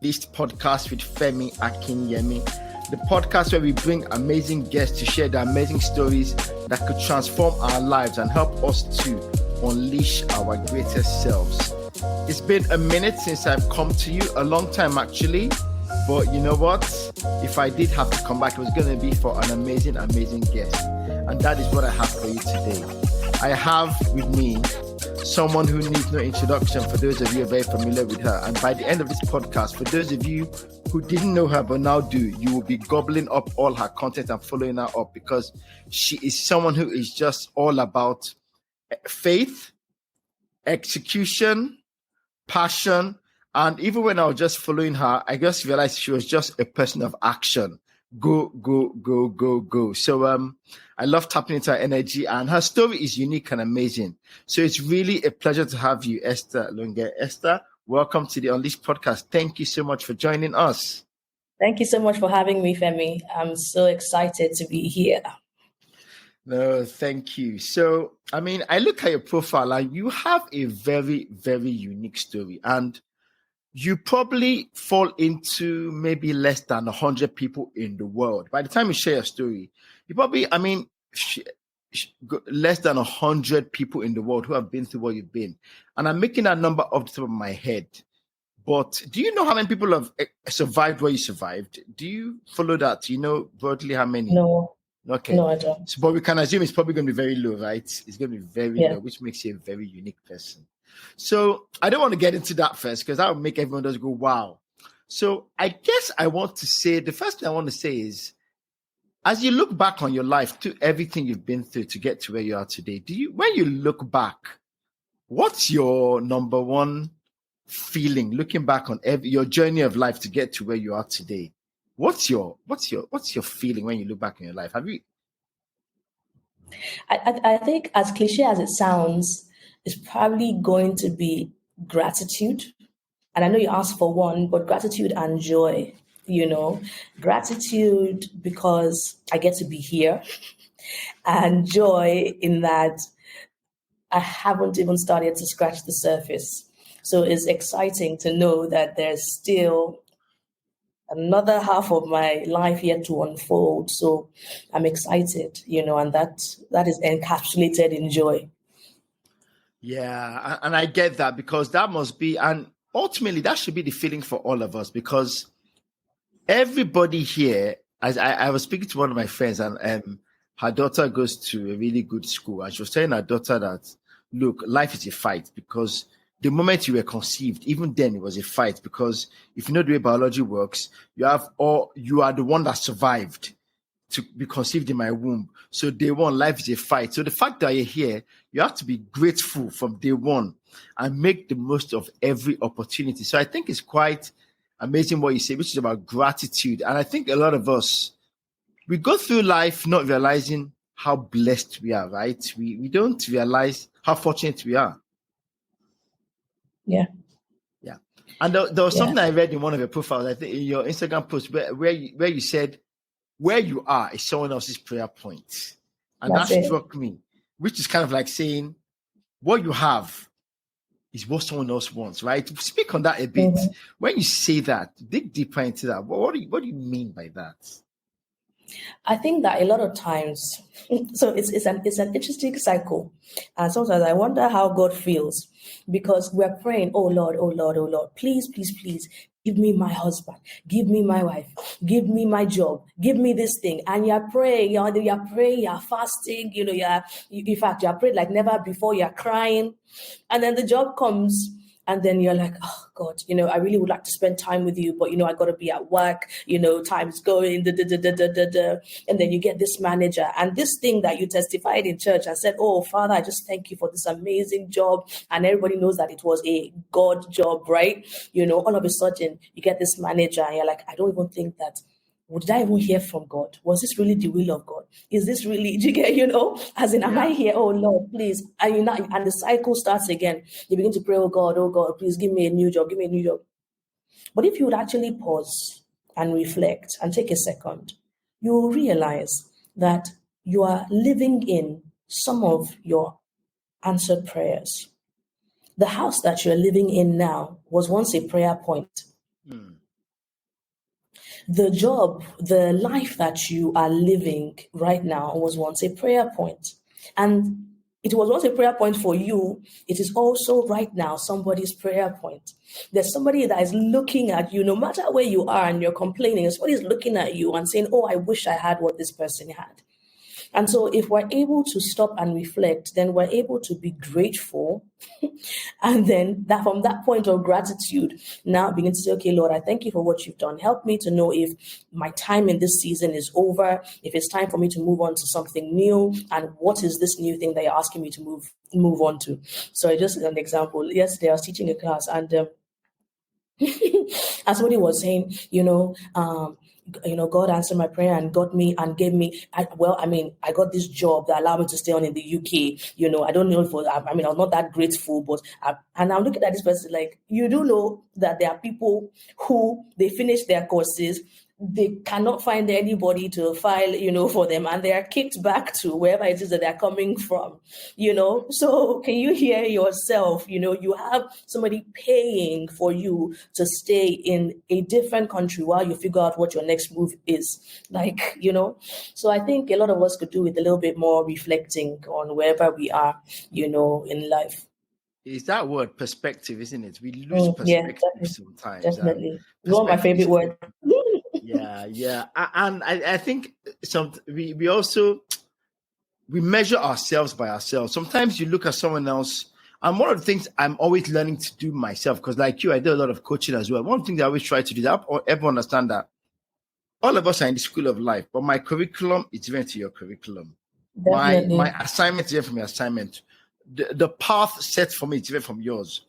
This podcast with Femi Akinyemi, the podcast where we bring amazing guests to share the amazing stories that could transform our lives and help us to unleash our greatest selves. It's been a minute since I've come to you, a long time actually, but you know what? If I did have to come back, it was going to be for an amazing guest, and that is what I have for you today. I have with me someone who needs no introduction for those of you who are very familiar with her. And by the end of this podcast, for those of you who didn't know her but now do, you will be gobbling up all her content and following her up, because she is someone who is just all about faith, execution, passion. And even when I was just following her, I just realized she was just a person of action. Go. So I love tapping into her energy, and her story is unique and amazing. So it's really a pleasure to have you, Esther Longe. Esther, welcome to the Unleashed podcast. Thank you so much for joining us. Thank you so much for having me, Femi. I'm so excited to be here. No, thank you. So, I look at your profile and you have a very, very unique story, and you probably fall into maybe less than 100 people in the world. By the time you share your story, you probably, less than 100 people in the world who have been through what you've been. And I'm making that number off the top of my head. But do you know how many people have survived what you survived? Do you follow that? Do you know broadly how many? No. Okay. No, I don't. So, but we can assume it's probably going to be very low, right? It's going to be very low, which makes you a very unique person. So I don't want to get into that first, because that would make everyone just go, wow. So I guess I want to say, the first thing I want to say is, as you look back on your life, to everything you've been through to get to where you are today, when you look back, what's your number one feeling looking back on your journey of life to get to where you are today? What's your feeling when you look back in your life? I think, as cliche as it sounds, it's probably going to be gratitude. And I know you asked for one, but gratitude and joy, gratitude because I get to be here, and joy in that I haven't even started to scratch the surface. So it's exciting to know that there's still another half of my life yet to unfold. So I'm excited, and that is encapsulated in joy. Yeah, and I get that, because that must be, and ultimately that should be the feeling for all of us, because everybody here, as I was speaking to one of my friends, and her daughter goes to a really good school, and she was telling her daughter that, look, life is a fight, because the moment you were conceived, even then it was a fight, because if you know the way biology works, you are the one that survived to be conceived in my womb. So day one, life is a fight. So the fact that you're here, you have to be grateful from day one and make the most of every opportunity. So I think it's quite amazing what you say, which is about gratitude. And I think a lot of us, we go through life not realizing how blessed we are, right? We don't realize how fortunate we are. Yeah. And there was something I read in one of your profiles, I think in your Instagram post, where you said, where you are is someone else's prayer point. And that struck me, which is kind of like saying, what you have is what someone else wants, right? Speak on that a bit. Mm-hmm. When you say that, dig deeper into that. What do you mean by that? I think that a lot of times, so it's an interesting cycle. And sometimes I wonder how God feels, because we're praying, oh Lord, please, give me my husband, give me my wife, give me my job, give me this thing. And you're praying, you're fasting, in fact, you're praying like never before, you're crying. And then the job comes, and then you're like, oh God, I really would like to spend time with you, but I got to be at work, time's going, and then you get this manager, and this thing that you testified in church and said, oh Father, I just thank you for this amazing job. And everybody knows that it was a God job, right? All of a sudden you get this manager and you're like, I don't even think that, did I even hear from God? Was this really the will of God? Is this really, do you get, as in, am I here? Oh Lord, please. And and the cycle starts again. You begin to pray, oh God, please give me a new job, But if you would actually pause and reflect and take a second, you will realize that you are living in some of your answered prayers. The house that you're living in now was once a prayer point. The job, the life that you are living right now was once a prayer point. And it was once a prayer point for you. It is also right now somebody's prayer point. There's somebody that is looking at you, no matter where you are and you're complaining, somebody's looking at you and saying, oh, I wish I had what this person had. And so if we're able to stop and reflect, then we're able to be grateful. And then that from that point of gratitude, now begin to say, okay, Lord, I thank you for what you've done. Help me to know if my time in this season is over, if it's time for me to move on to something new, and what is this new thing that you're asking me to move on to. So just an example, yesterday I was teaching a class, and as somebody was saying, God answered my prayer and got me and gave me. I got this job that allowed me to stay on in the UK. I don't know I was not that grateful, but and I'm looking at this person like, you do know that there are people who they finish their courses, they cannot find anybody to file, for them, and they are kicked back to wherever it is that they're coming from, So can you hear yourself? You have somebody paying for you to stay in a different country while you figure out what your next move is. So I think a lot of us could do with a little bit more reflecting on wherever we are, in life. Is that word perspective, isn't it? We lose perspective sometimes. Definitely. One of my favorite words. Yeah. And I think we also measure ourselves by ourselves. Sometimes you look at someone else, and one of the things I'm always learning to do myself, because like you, I do a lot of coaching as well. One thing that I always try to do is help everyone understand that all of us are in the school of life, but my curriculum is different to your curriculum. My assignment is different from your assignment. The path set for me is different from yours.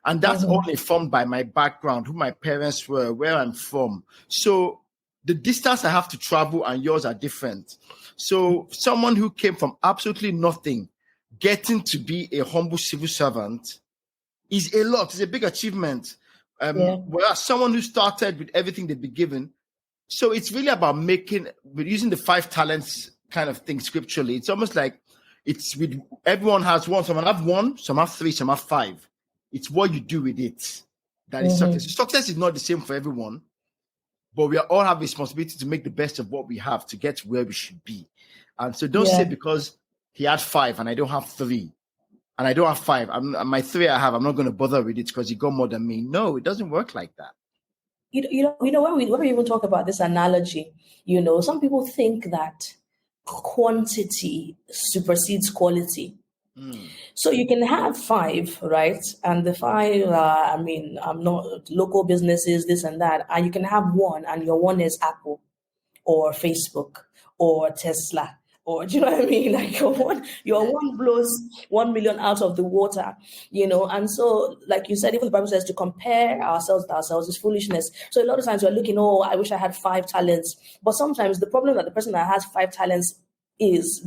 And that's all informed by my background, who my parents were, where I'm from. So the distance I have to travel and yours are different. So someone who came from absolutely nothing, getting to be a humble civil servant is a lot. It's a big achievement. Whereas someone who started with everything they've been given. So it's really about using the 5 talents kind of thing scripturally. It's almost like it's with everyone has one. Some have 1, some have 3, some have 5. It's what you do with it that is success. Success is not the same for everyone, but we all have responsibility to make the best of what we have to get to where we should be. And so don't say because he had 5 and I don't have 3, and I don't have 5, my 3 I have, I'm not going to bother with it because he got more than me. No, it doesn't work like that. When we even talk about this analogy, some people think that quantity supersedes quality. So you can have 5, right? And the 5, I'm not local businesses, this and that. And you can have 1, and your 1 is Apple or Facebook or Tesla. Or do you know what I mean? Like your one blows 1 million out of the water, And so, like you said, even the Bible says to compare ourselves to ourselves is foolishness. So a lot of times we're looking, I wish I had 5 talents. But sometimes the problem that the person that has 5 talents is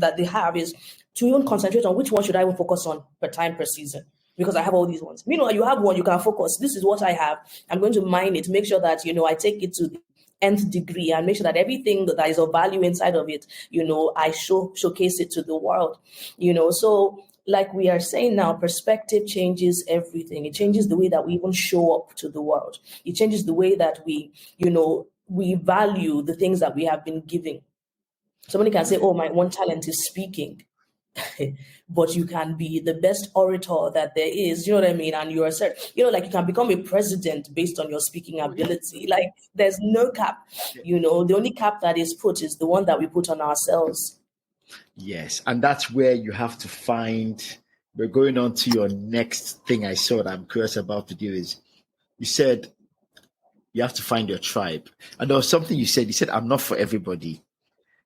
to even concentrate on which one should I even focus on per time per season, because I have all these ones. Meanwhile, you have one, you can focus. This is what I have. I'm going to mine it, make sure that, I take it to the nth degree and make sure that everything that is of value inside of it, I showcase it to the world, So like we are saying now, perspective changes everything. It changes the way that we even show up to the world. It changes the way that we value the things that we have been given. Somebody can say, oh, my one talent is speaking. But you can be the best orator that there is, you know what I mean? And you're like you can become a president based on your speaking ability. Like there's no cap, the only cap that is put is the one that we put on ourselves. Yes. And that's where you have to we're going on to your next thing I saw that I'm curious about to do is you said you have to find your tribe. And there was something you said, I'm not for everybody.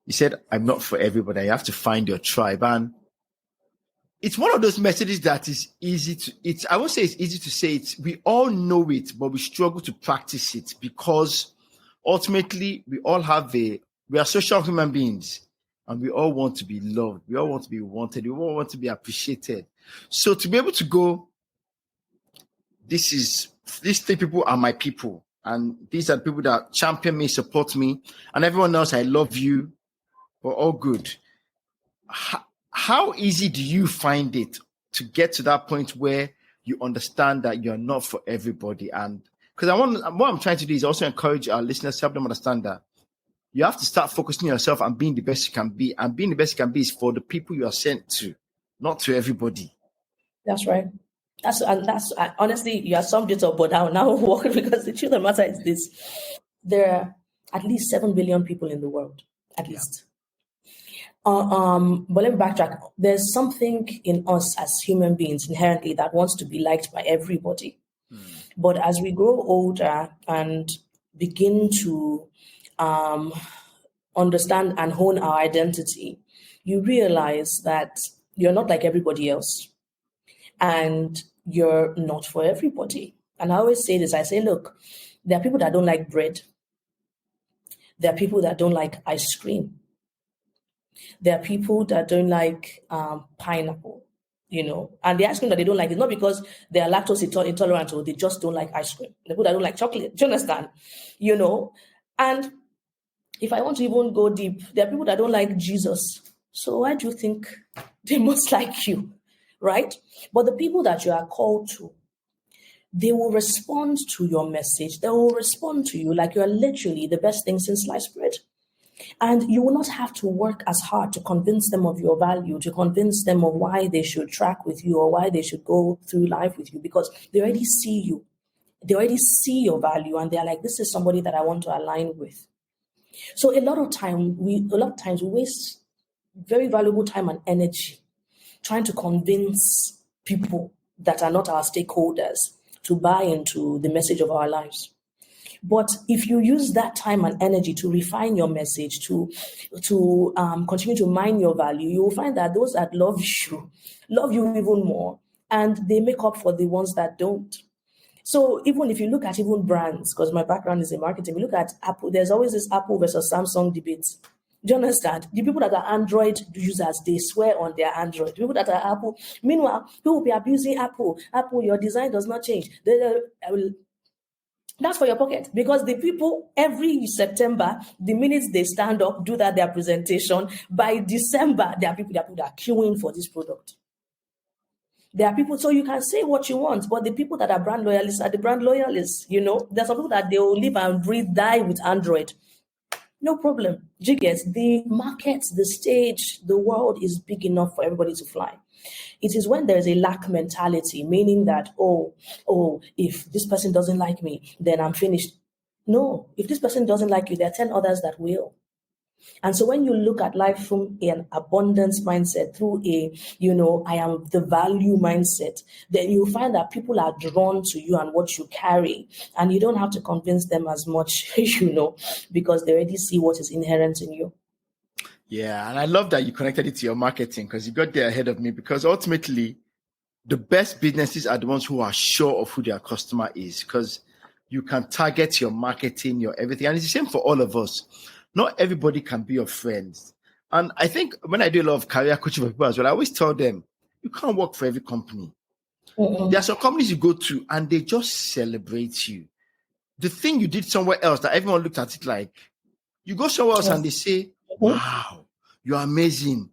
You said, I'm not for everybody. You have to find your tribe. And it's one of those messages that is I won't say it's easy to say it. We all know it, but we struggle to practice it because ultimately we are social human beings and we all want to be loved. We all want to be wanted. We all want to be appreciated. So to be able to go, these 3 people are my people. And these are the people that champion me, support me. And everyone else, I love you. We're all good. How easy do you find it to get to that point where you understand that you're not for everybody? And Because what I'm trying to do is also encourage our listeners, help them understand that you have to start focusing on yourself and being the best you can be. And being the best you can be is for the people you are sent to, not to everybody. That's right. That's honestly, you are summed it up, but I'll now walk because the truth of the matter is this: there are at least 7 billion people in the world, at least. But let me backtrack. There's something in us as human beings inherently that wants to be liked by everybody. But as we grow older and begin to understand and hone our identity, you realize that you're not like everybody else and you're not for everybody. And I always say this, I say, look, there are people that don't like bread. There are people that don't like ice cream. There are people that don't like pineapple, and the ice cream that they don't like is not because they are lactose intolerant or they just don't like ice cream. The people that don't like chocolate, do you understand? And if I want to even go deep, there are people that don't like Jesus. So why do you think they must like you, right? But the people that you are called to, they will respond to your message. They will respond to you like you are literally the best thing since sliced bread. And you will not have to work as hard to convince them of your value, to convince them of why they should track with you or why they should go through life with you, because they already see you. They already see your value and they're like, this is somebody that I want to align with. So a lot of times we waste very valuable time and energy trying to convince people that are not our stakeholders to buy into the message of our lives. But if you use that time and energy to refine your message, to continue to mine your value, you will find that those that love you even more, and they make up for the ones that don't. So even if you look at even brands, because my background is in marketing, we look at Apple, there's always this Apple versus Samsung debate. Do you understand? The people that are Android users, they swear on their Android. The people that are Apple, meanwhile, people will be abusing Apple. Apple, your design does not change. That's for your pocket, because the people every September, the minutes they stand up, do their presentation, by December, there are people that are queuing for this product. There are people, so you can say what you want, but the people that are brand loyalists are the brand loyalists. There's some people that they will live and breathe, die with Android. No problem. The market, the stage, the world is big enough for everybody to fly. It is when there is a lack mentality, meaning that, if this person doesn't like me, then I'm finished. No, if this person doesn't like you, there are 10 others that will. And so when you look at life from an abundance mindset, through I am the value mindset, then you find that people are drawn to you and what you carry. And you don't have to convince them as much, because they already see what is inherent in you. Yeah, and I love that you connected it to your marketing, because you got there ahead of me, because ultimately the best businesses are the ones who are sure of who their customer is, because you can target your marketing, your everything. And it's the same for all of us. Not everybody can be your friends. And I think when I do a lot of career coaching for people as well, I always tell them, you can't work for every company. Mm-hmm. There are some companies you go to and they just celebrate you. The thing you did somewhere else that everyone looked at it like, you go somewhere else and they say, wow, you're amazing.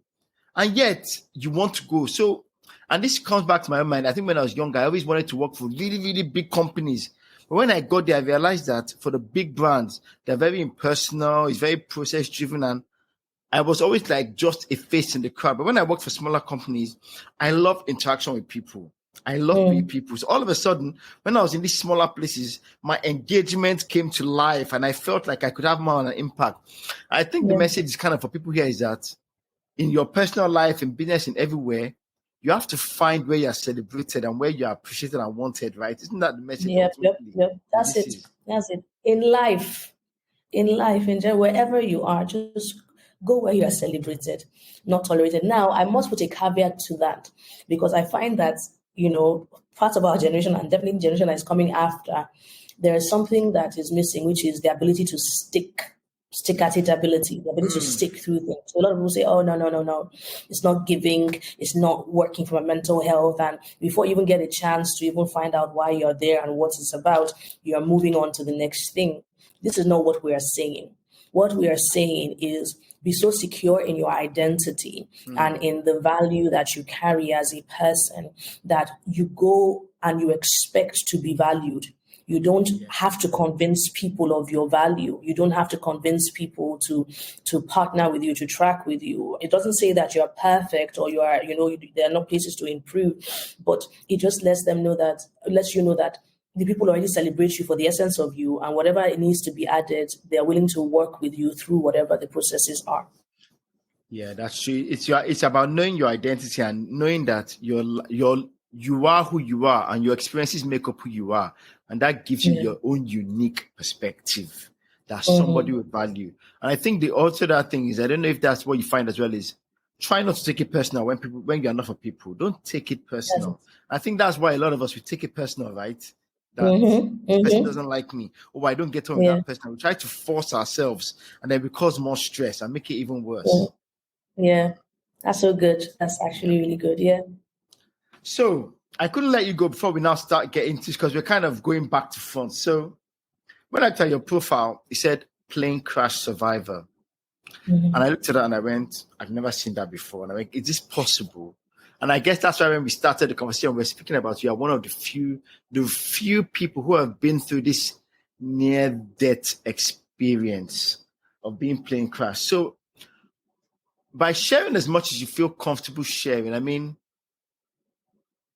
And yet you want to go. So, and this comes back to my mind. I think when I was younger, I always wanted to work for really, really big companies. But when I got there, I realized that for the big brands, they're very impersonal, it's very process driven. And I was always like just a face in the crowd. But when I worked for smaller companies, I love interaction with people. I love being people. So all of a sudden, when I was in these smaller places, my engagement came to life and I felt like I could have more of an impact. I think the message is kind of for people here is that in your personal life, in business, in everywhere, you have to find where you're celebrated and where you're appreciated and wanted, right? Isn't that the message? Yep. That's it. That's it. In life, in general, wherever you are, just go where you are celebrated, not tolerated. Now, I must put a caveat to that, because I find that, part of our generation, and definitely the generation that is coming after, there is something that is missing, which is the ability to stick at it ability, the ability to stick through things. So a lot of people say, oh, no, it's not giving, it's not working for my mental health. And before you even get a chance to even find out why you're there and what it's about, you're moving on to the next thing. This is not what we are saying. What we are saying is be so secure in your identity and in the value that you carry as a person that you go and you expect to be valued. You don't have to convince people of your value. You don't have to convince people to partner with you, to track with you. It doesn't say that you're perfect or you are, there are no places to improve, but it just lets you know that the people already celebrate you for the essence of you, and whatever it needs to be added, they're willing to work with you through whatever the processes are. Yeah, that's true. It's about knowing your identity and knowing that you are who you are, and your experiences make up who you are, and that gives you your own unique perspective that somebody will value. And I think the other thing is, I don't know if that's what you find as well, is try not to take it personal when you're not for people. Don't take it personal. Yes. I think that's why a lot of us, we take it personal, right? That this person doesn't like me, or I don't get on with that person. We try to force ourselves, and then we cause more stress and make it even worse. Yeah, that's so good. That's actually really good. Yeah. So I couldn't let you go before we now start getting into, because we're kind of going back to front. So when I tell your profile, it said plane crash survivor. And I looked at it and I went, I've never seen that before. And I went, is this possible? And I guess that's why when we started the conversation, we're speaking about you are one of the few people who have been through this near-death experience of being plane crashed. So by sharing as much as you feel comfortable sharing, I mean,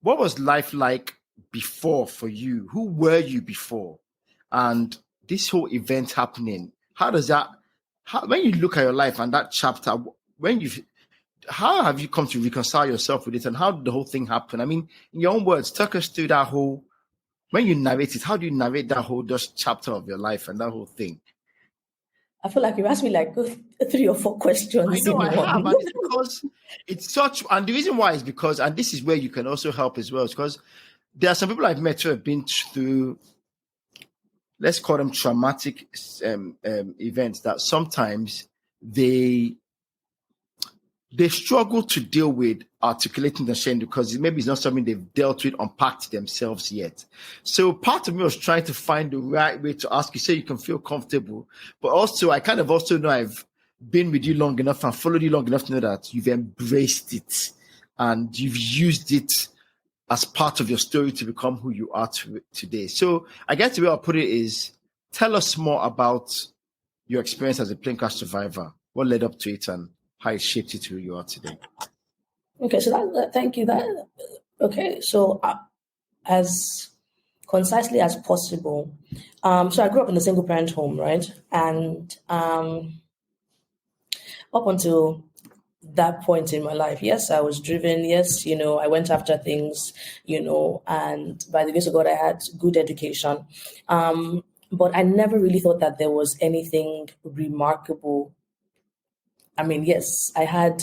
what was life like before for you? Who were you before? And this whole event happening, when you look at your life and that chapter, how have you come to reconcile yourself with it, and how did the whole thing happen? I mean, in your own words, talk us through that whole, when you narrate it, how do you narrate that whole just chapter of your life and that whole thing? I feel like you asked me like 3 or 4 questions. I know I have, and it's because it's such, and the reason why is because, and this is where you can also help as well, is because there are some people I've met who have been through, let's call them traumatic events, that sometimes they struggle to deal with articulating the shame, because maybe it's not something they've dealt with, unpacked themselves yet. So part of me was trying to find the right way to ask you so you can feel comfortable. But also, I kind of also know I've been with you long enough and followed you long enough to know that you've embraced it and you've used it as part of your story to become who you are today. So I guess the way I'll put it is, tell us more about your experience as a plane crash survivor, what led up to it, and how it shaped you to who you are today. Okay, so thank you. Okay, so as concisely as possible. So I grew up in a single parent home, right? And up until that point in my life, yes, I was driven. Yes, I went after things, and by the grace of God, I had good education. But I never really thought that there was anything remarkable. I mean, yes, I had,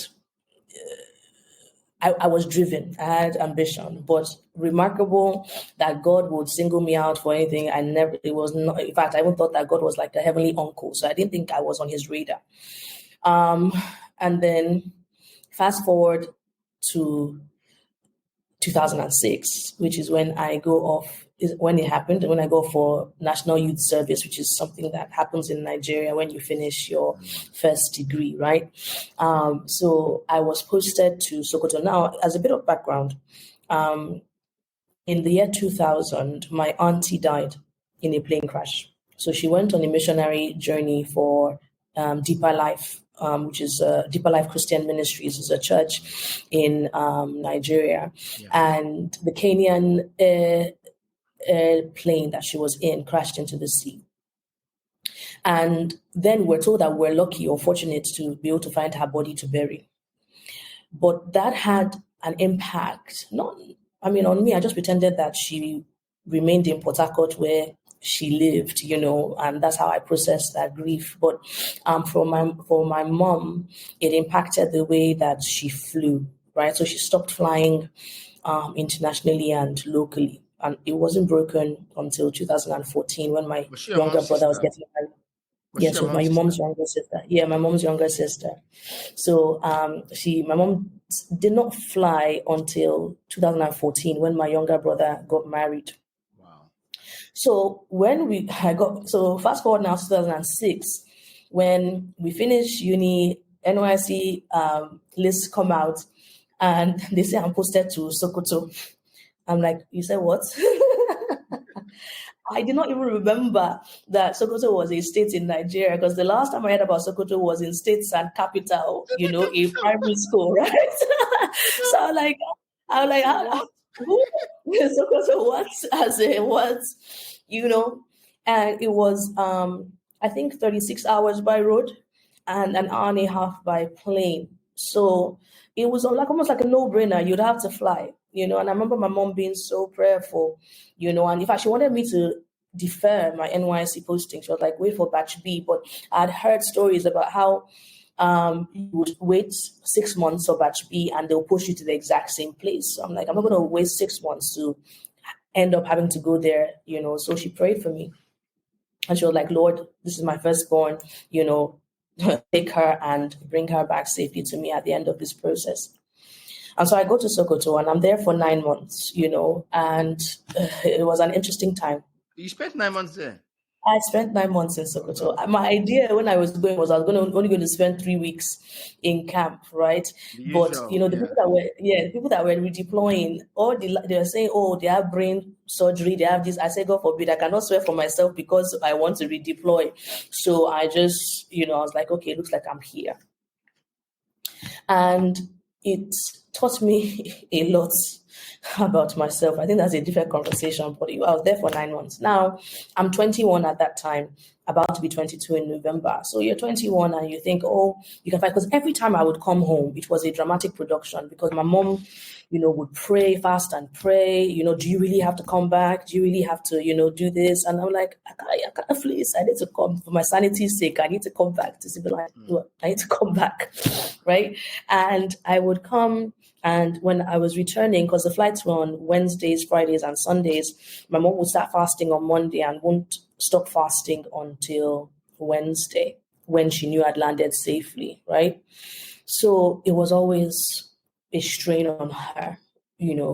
I was driven, I had ambition, but remarkable that God would single me out for anything, it was not. In fact, I even thought that God was like a heavenly uncle. So I didn't think I was on his radar. And then fast forward to 2006, which is when I go off, when it happened, when I go for National Youth Service, which is something that happens in Nigeria when you finish your first degree, right? So I was posted to Sokoto. Now, as a bit of background, in the year 2000, my auntie died in a plane crash. So she went on a missionary journey for Deeper Life, which is Deeper Life Christian Ministries, is a church in Nigeria. Yeah. And the Kenyan airplane that she was in crashed into the sea. And then we're told that we're lucky or fortunate to be able to find her body to bury. But that had an impact, on me. I just pretended that she remained in Port Harcourt where she lived, and that's how I processed that grief. But for my mom, it impacted the way that she flew, right? So she stopped flying internationally and locally. And it wasn't broken until 2014 when my younger brother was getting married. Yes, with my mom's younger sister. Yeah, my mom's younger sister. So my mom did not fly until 2014 when my younger brother got married. Wow. So fast forward now to 2006, when we finish uni, NYC lists come out and they say I'm posted to Sokoto. I'm like, you said what? I did not even remember that Sokoto was a state in Nigeria, because the last time I heard about Sokoto was in States and Capital, in primary school, right? So how, who Sokoto what as a what, and it was I think 36 hours by road and an hour and a half by plane. So it was like almost like a no-brainer. You'd have to fly, and I remember my mom being so prayerful, and in fact, she wanted me to defer my NYC posting. She was like, wait for batch B. But I'd heard stories about how you would wait 6 months for batch B and they'll push you to the exact same place. So I'm like, I'm not going to wait 6 months to end up having to go there, So she prayed for me. And she was like, Lord, this is my firstborn, take her and bring her back safely to me at the end of this process. And so I go to Sokoto and I'm there for 9 months, and it was an interesting time. You spent 9 months there? I spent 9 months in Sokoto. My idea when I was going was I was only going to spend 3 weeks in camp, right? But the people that were redeploying, they were saying, oh, they have brain surgery, they have this. I said, God forbid, I cannot swear for myself because I want to redeploy. So I just, I was like, okay, it looks like I'm here. And it taught me a lot about myself. I think that's a different conversation, but I was there for 9 months. Now, I'm 21 at that time, about to be 22 in November. So you're 21 and you think, oh, you can fight. Because every time I would come home, it was a dramatic production because my mom, would pray, fast and pray. Do you really have to come back? Do you really have to, do this? And I'm like, I can't please. I need to come for my sanity's sake. I need to come back to civilize. I need to come back, right? And I would come. And when I was returning, because the flights were on Wednesdays, Fridays, and Sundays, my mom would start fasting on Monday and won't stop fasting until Wednesday when she knew I'd landed safely, right? So it was always a strain on her.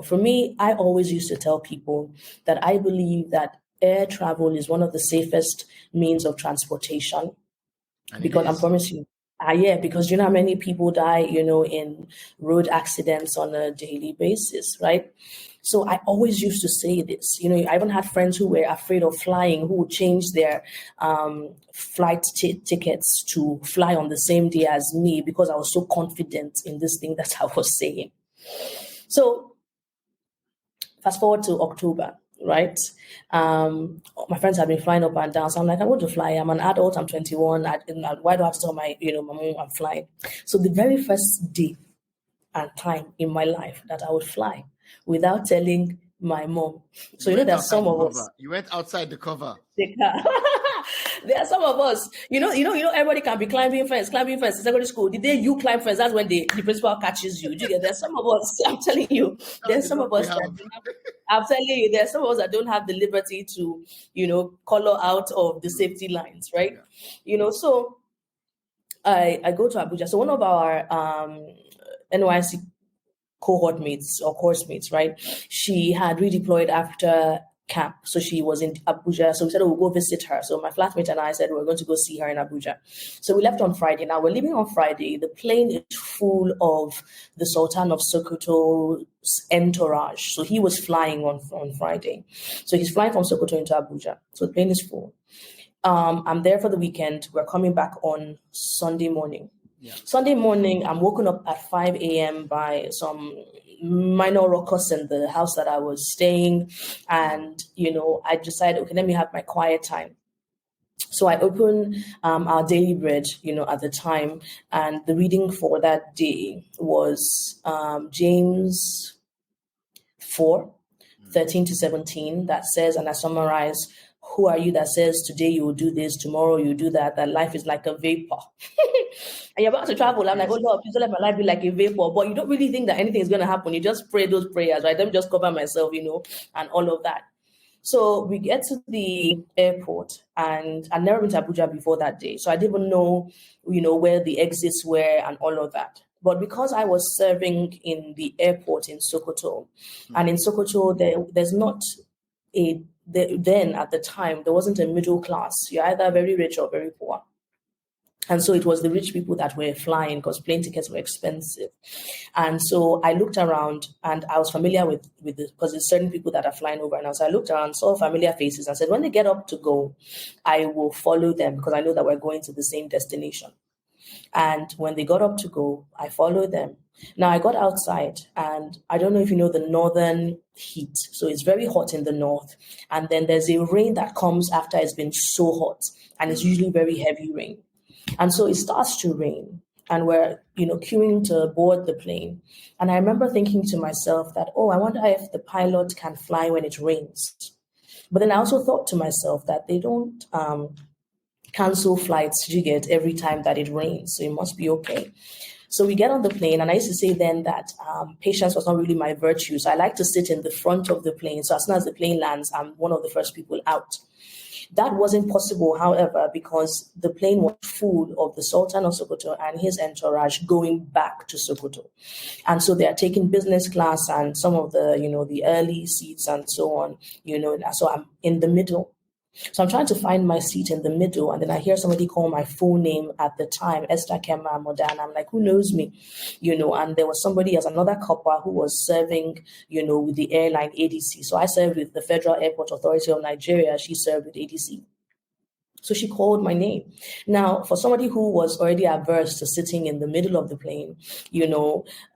For me, I always used to tell people that I believe that air travel is one of the safest means of transportation. Because I promise you, because do you know how many people die, in road accidents on a daily basis, right? So I always used to say this. I even had friends who were afraid of flying, who would change their flight tickets to fly on the same day as me because I was so confident in this thing that I was saying. So fast forward to October, right? My friends have been flying up and down. So I'm like, I want to fly. I'm an adult. I'm 21. Why do I have to tell my mom I'm flying? So the very first day and time in my life that I would fly without telling my mom. So there's some of us. You went outside the cover. There are some of us. Everybody can be climbing fence in secondary school. The day you climb fence, that's when the principal catches you. There's some of us. I'm telling you. There's some of us I'm telling you, there's some of us that don't have the liberty to, color out of the safety lines, right? Yeah. So I go to Abuja. So one of our NYC cohort mates or course mates, right? She had redeployed after camp. So she was in Abuja. So we said, we'll go visit her. So my flatmate and I said, we're going to go see her in Abuja. So we left on Friday. Now we're leaving on Friday. The plane is full of the Sultan of Sokoto's entourage. So he was flying on Friday. So he's flying from Sokoto into Abuja. So the plane is full. I'm there for the weekend. We're coming back on Sunday morning. Yeah. Sunday morning, I'm woken up at 5 a.m. by some minor ruckus in the house that I was staying. And, I decided, okay, let me have my quiet time. So I opened our daily bread, at the time. And the reading for that day was James 4, 13 to 17, that says, and I summarize, who are you that says today you will do this, tomorrow you do that life is like a vapor. And you're about to travel. I'm like, oh Lord, please don't let my life be like a vapor. But you don't really think that anything is going to happen. You just pray those prayers, right? Let me just cover myself, and all of that. So we get to the airport, and I'd never been to Abuja before that day. So I didn't even know, where the exits were and all of that. But because I was serving in the airport in Sokoto, and in Sokoto, there's not then at the time, there wasn't a middle class. You're either very rich or very poor. And so it was the rich people that were flying because plane tickets were expensive. And so I looked around and I was familiar with this because there's certain people that are flying over now. So I looked around, saw familiar faces and said, when they get up to go, I will follow them because I know that we're going to the same destination. And when they got up to go, I followed them. Now I got outside and I don't know if you know the northern heat. So it's very hot in the north. And then there's a rain that comes after it's been so hot. And it's usually very heavy rain. And so it starts to rain and we're, queuing to board the plane. And I remember thinking to myself that, I wonder if the pilot can fly when it rains. But then I also thought to myself that they don't cancel flights you get every time that it rains. So it must be okay. So we get on the plane, and I used to say then that patience was not really my virtue. So I like to sit in the front of the plane. So as soon as the plane lands, I'm one of the first people out. That wasn't possible, however, because the plane was full of the Sultan of Sokoto and his entourage going back to Sokoto. And so they are taking business class and some of the, the early seats and so on, so I'm in the middle. So I'm trying to find my seat in the middle, and then I hear somebody call my full name at the time, Esther Kema Modana. I'm like, who knows me? And there was somebody as another couple who was serving, with the airline ADC. So I served with the Federal Airport Authority of Nigeria. She served with ADC. So she called my name. Now, for somebody who was already averse to sitting in the middle of the plane,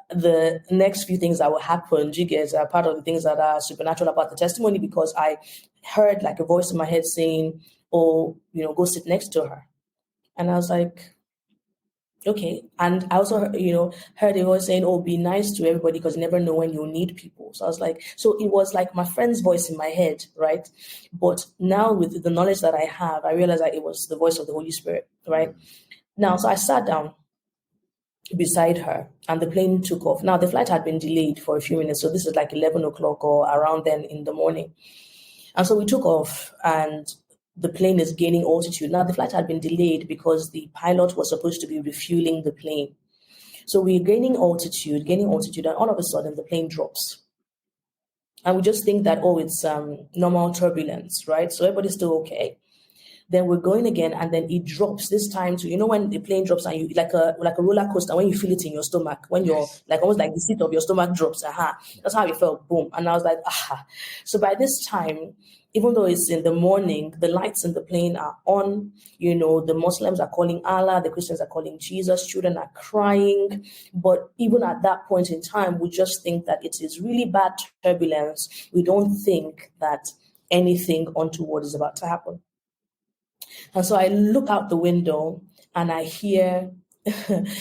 the next few things that will happen, are part of the things that are supernatural about the testimony, because I heard like a voice in my head saying, go sit next to her. And I was like, okay. And I also, heard a voice saying, be nice to everybody because you never know when you'll need people. So I was like, so it was like my friend's voice in my head, right? But now with the knowledge that I have, I realized that it was the voice of the Holy Spirit, right? Now, so I sat down beside her and the plane took off. Now, the flight had been delayed for a few minutes. So this is like 11 o'clock or around then in the morning. And so we took off and the plane is gaining altitude. Now, the flight had been delayed because the pilot was supposed to be refueling the plane. So we're gaining altitude, and all of a sudden the plane drops. And we just think that, it's normal turbulence, right? So everybody's still okay. Then we're going again, and then it drops this time to, when the plane drops and you like a roller coaster, when you feel it in your stomach, when you're like almost like the seat of your stomach drops, that's how it felt, boom. And I was like, So by this time, even though it's in the morning, the lights in the plane are on, the Muslims are calling Allah, the Christians are calling Jesus, children are crying. But even at that point in time, we just think that it is really bad turbulence. We don't think that anything untoward is about to happen. And so I look out the window and I hear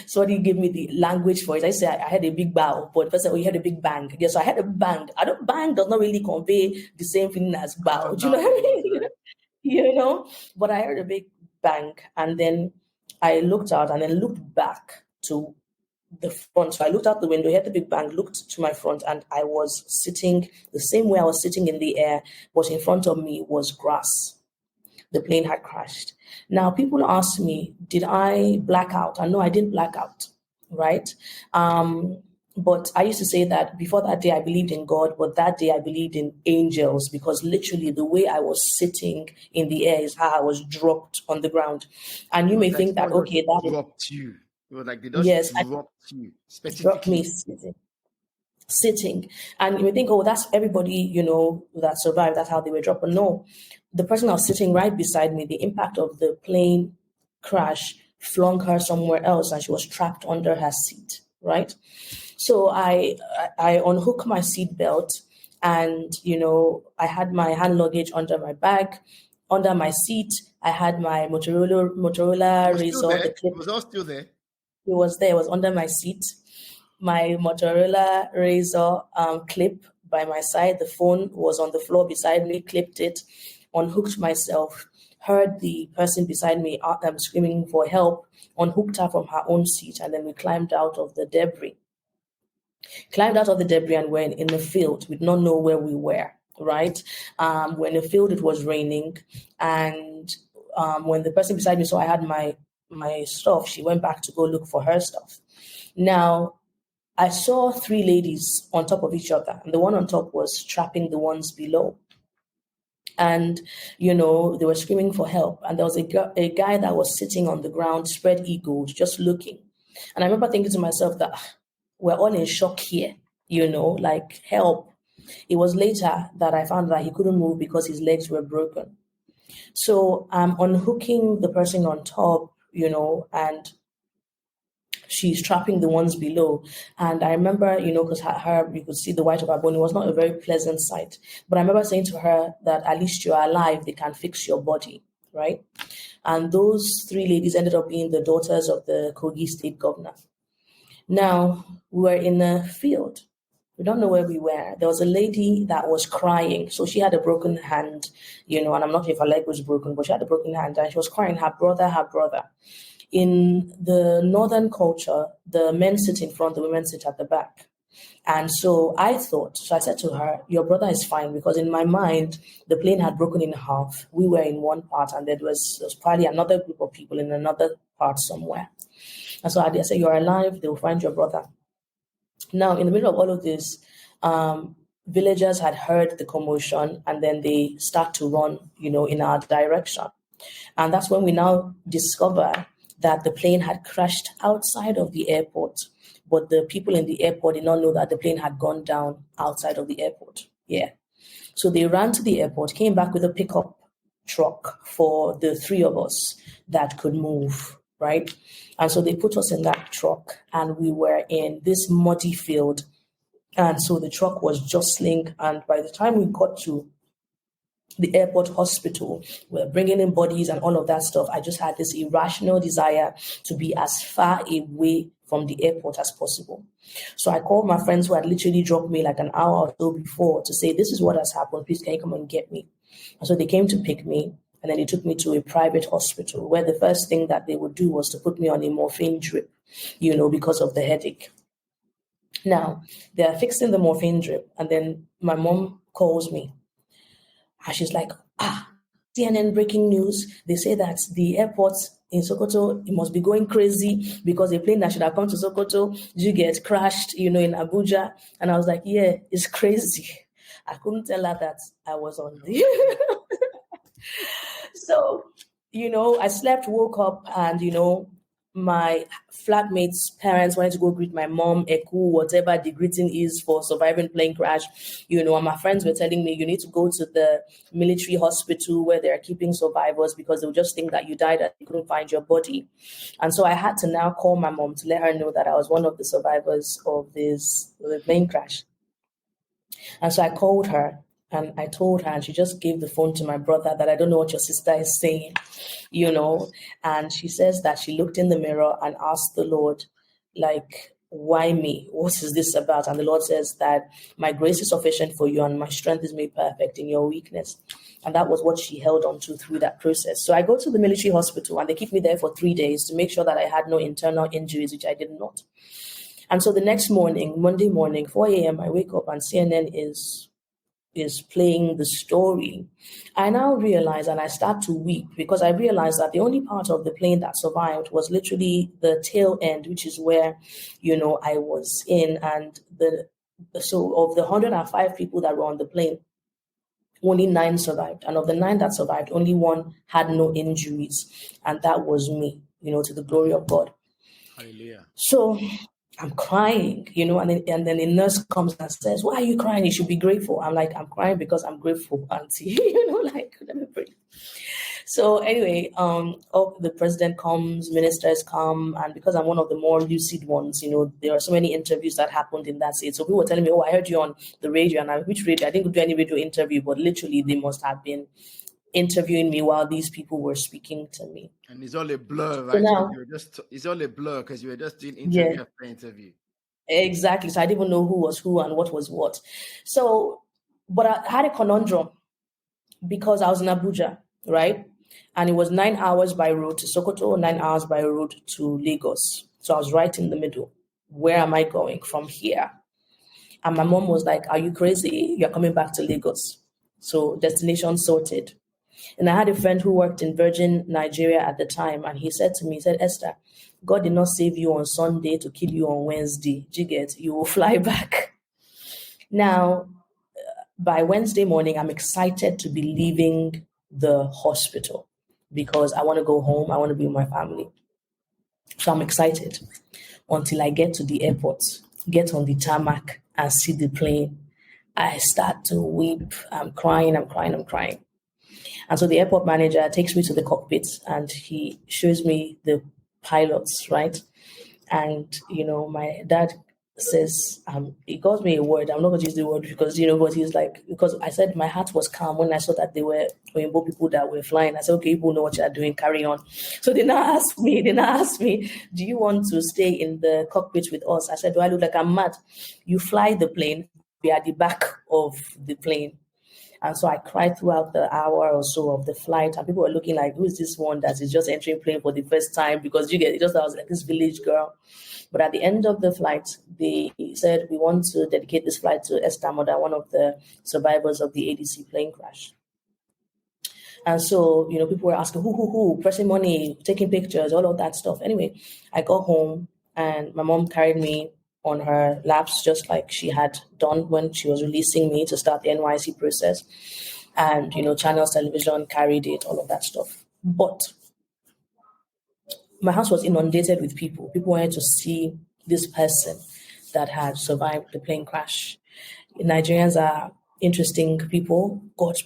somebody give me the language for it. I say I had a big bow, but first you had a big bang. Yes, so I had a bang. I don't bang does not really convey the same feeling as bow. Do you know what I mean? But I heard a big bang, and then I looked out and then looked back to the front. So I looked out the window, heard the big bang, looked to my front, and I was sitting the same way I was sitting in the air, but in front of me was grass. The plane had crashed. Now, people ask me, did I black out? And no, I didn't black out, right? But I used to say that before that day, I believed in God, but that day I believed in angels, because literally the way I was sitting in the air is how I was dropped on the ground. And you may think that, okay, that dropped you. It was like they just dropped you, specifically. Dropped me sitting. And you may think, that's everybody, that survived. That's how they were dropped. But no, the person that was sitting right beside me, the impact of the plane crash flung her somewhere else and she was trapped under her seat, right? So I unhooked my seat belt and, I had my hand luggage under my bag, under my seat. I had my Motorola Razor. It was all still there? It was there. It was under my seat. My Motorola Razor clip by my side. The phone was on the floor beside me, clipped it, unhooked myself, heard the person beside me screaming for help, unhooked her from her own seat, and then we climbed out of the debris. And we're in the field. We did not know where we were, right? We're in the field, it was raining, and when the person beside me saw I had my stuff, she went back to go look for her stuff. Now, I saw 3 ladies on top of each other, and the one on top was trapping the ones below. And, they were screaming for help. And there was a guy that was sitting on the ground, spread eagled, just looking. And I remember thinking to myself that we're all in shock here, like help. It was later that I found that he couldn't move because his legs were broken. So I'm unhooking the person on top, and she's trapping the ones below. And I remember, because her, you could see the white of her bone. It was not a very pleasant sight. But I remember saying to her that at least you're alive, they can fix your body, right? And those three ladies ended up being the daughters of the Kogi state governor. Now, we were in a field. We don't know where we were. There was a lady that was crying. So she had a broken hand, and I'm not sure if her leg was broken, but she had a broken hand and she was crying, her brother. In the northern culture, the men sit in front, the women sit at the back. And so I said to her, your brother is fine, because in my mind, the plane had broken in half. We were in one part and there was probably another group of people in another part somewhere. And so I said, you're alive, they'll find your brother. Now, in the middle of all of this, villagers had heard the commotion and then they start to run, in our direction. And that's when we now discover that the plane had crashed outside of the airport, but the people in the airport did not know that the plane had gone down outside of the airport. Yeah. So they ran to the airport, came back with a pickup truck for the three of us that could move, right? And so they put us in that truck and we were in this muddy field. And so the truck was jostling. And by the time we got to the airport hospital, we're bringing in bodies and all of that stuff, I just had this irrational desire to be as far away from the airport as possible. So I called my friends who had literally dropped me like an hour or so before to say, this is what has happened. Please, can you come and get me? And so they came to pick me. And then they took me to a private hospital where the first thing that they would do was to put me on a morphine drip, because of the headache. Now, they're fixing the morphine drip. And then my mom calls me. And she's like, CNN breaking news. They say that the airport in Sokoto, it must be going crazy because a plane that should have come to Sokoto, get crashed, in Abuja. And I was like, yeah, it's crazy. I couldn't tell her that I was on the... So, I slept, woke up, and, my flatmates' parents wanted to go greet my mom, Eku, whatever the greeting is for surviving plane crash, and my friends were telling me, you need to go to the military hospital where they're keeping survivors because they'll just think that you died and they couldn't find your body. And so I had to now call my mom to let her know that I was one of the survivors of the plane crash. And so I called her. And I told her, and she just gave the phone to my brother that I don't know what your sister is saying, And she says that she looked in the mirror and asked the Lord, like, why me? What is this about? And the Lord says that my grace is sufficient for you and my strength is made perfect in your weakness. And that was what she held on to through that process. So I go to the military hospital and they keep me there for 3 days to make sure that I had no internal injuries, which I did not. And so the next morning, Monday morning, 4 a.m., I wake up and CNN is playing the story. I now realize, and I start to weep, because I realized that the only part of the plane that survived was literally the tail end, which is where, I was in. And so of the 105 people that were on the plane, only 9 survived. And of the 9 that survived, only 1 had no injuries. And that was me, to the glory of God. Hallelujah. So I'm crying, and then the nurse comes and says, why are you crying? You should be grateful. I'm like, I'm crying because I'm grateful, auntie. Let me pray. So anyway, the president comes, ministers come, and because I'm one of the more lucid ones, there are so many interviews that happened in that state. So people were telling me, I heard you on the radio, and I'm, which radio? I didn't do any radio interview, but literally they must have been interviewing me while these people were speaking to me. And it's all a blur, right? So now, it's all a blur because you were just doing interview after interview. Exactly. So I didn't even know who was who and what was what. So, but I had a conundrum because I was in Abuja, right? And it was 9 hours by road to Sokoto, 9 hours by road to Lagos. So I was right in the middle. Where am I going from here? And my mom was like, are you crazy? You're coming back to Lagos. So destination sorted. And I had a friend who worked in Virgin Nigeria at the time. And he said to me, Esther, God did not save you on Sunday to kill you on Wednesday. You will fly back. Now, by Wednesday morning, I'm excited to be leaving the hospital because I want to go home. I want to be with my family. So I'm excited until I get to the airport, get on the tarmac and see the plane. I start to weep. I'm crying. And so the airport manager takes me to the cockpit and he shows me the pilots, right? And, my dad says, he calls me a word. I'm not going to use the word because, but he's like, because I said my heart was calm when I saw that they were Oyinbo people that were flying. I said, okay, people know what you're doing, carry on. So they now ask me, do you want to stay in the cockpit with us? I said, do I look like I'm mad? You fly the plane, be at the back of the plane. And so I cried throughout the hour or so of the flight. And people were looking like, who is this one that is just entering plane for the first time? Because I was like this village girl. But at the end of the flight, they said, we want to dedicate this flight to Esther, one of the survivors of the ADC plane crash. And so, people were asking, who, pressing money, taking pictures, all of that stuff. Anyway, I got home and my mom carried me on her laps, just like she had done when she was releasing me to start the NYC process. And, channels, television carried it, all of that stuff. But my house was inundated with people. People wanted to see this person that had survived the plane crash. Nigerians are interesting people. God